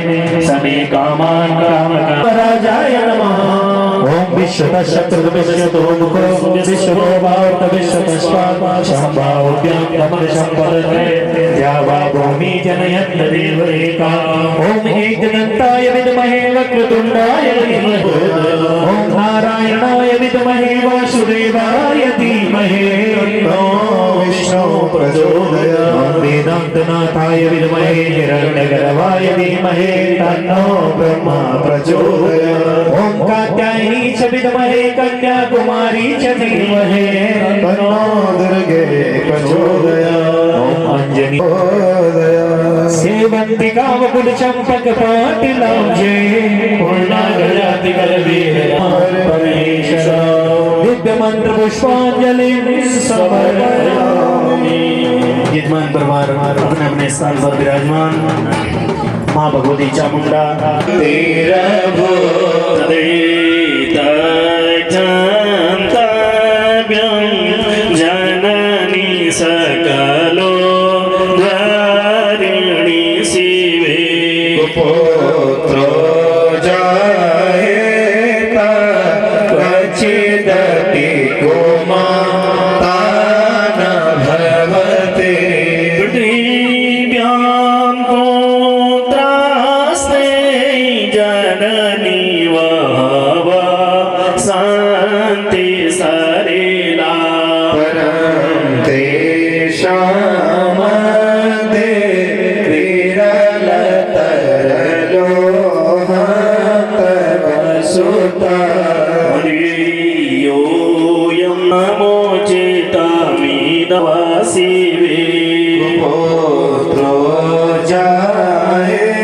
समे कामान् कामराजाय नमः ओम विश्वतशत्रुविश्वतो मुखो विश्वतो भावत विश्वतस्वात् शम्भाव्यां तमशम्पदते द्यावा भूमि जनयन्त देव एका ओम एकदन्ताय विद्महे वक्रतुण्डाय धीमहि ओम नारायणाय विद्महे वासुदेवाय धीमहि विष्णु प्रचोदयात् वेदान्तनाथाय विद्महे हिरण्यगर्भाय धीमहि तन्नो ब्रह्मा प्रचोदयात् ओम कात्यायनी च विद्महे कन्याकुमारी च धीमहि तन्नो दुर्गे प्रचोदयात् ओम अंजनी सेवंतिका वकुल चंपक पाटिलांजे पूर्णागजाति गलवीर परमेश्वर दिव्य मंत्र पुष्पांजलि समर्पयामि। यजमान परिवार अपने अपने स्थान पर विराजमान। माँ भगवती चामुंडा तेरा जननी सकलो धारिणी शिवे पुत्रो जायेता प्रचिदति कुमाता न भवते दिव्यां पुत्रास्ते जननी वहवा शान्ति सरिला परं तेषामदे विरलतरलोहतवसुता योऽयं नमोचितामिदवासिवे पुत्रो जायेता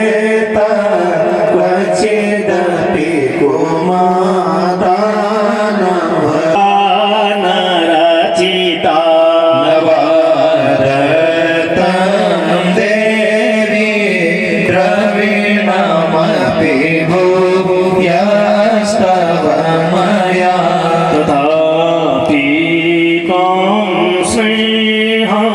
क्वचिदपि कुमाता नरचिता नवरतं देवी द्रविणमपि भूभ्यस्तव मया तथापि त्वं स्नेहं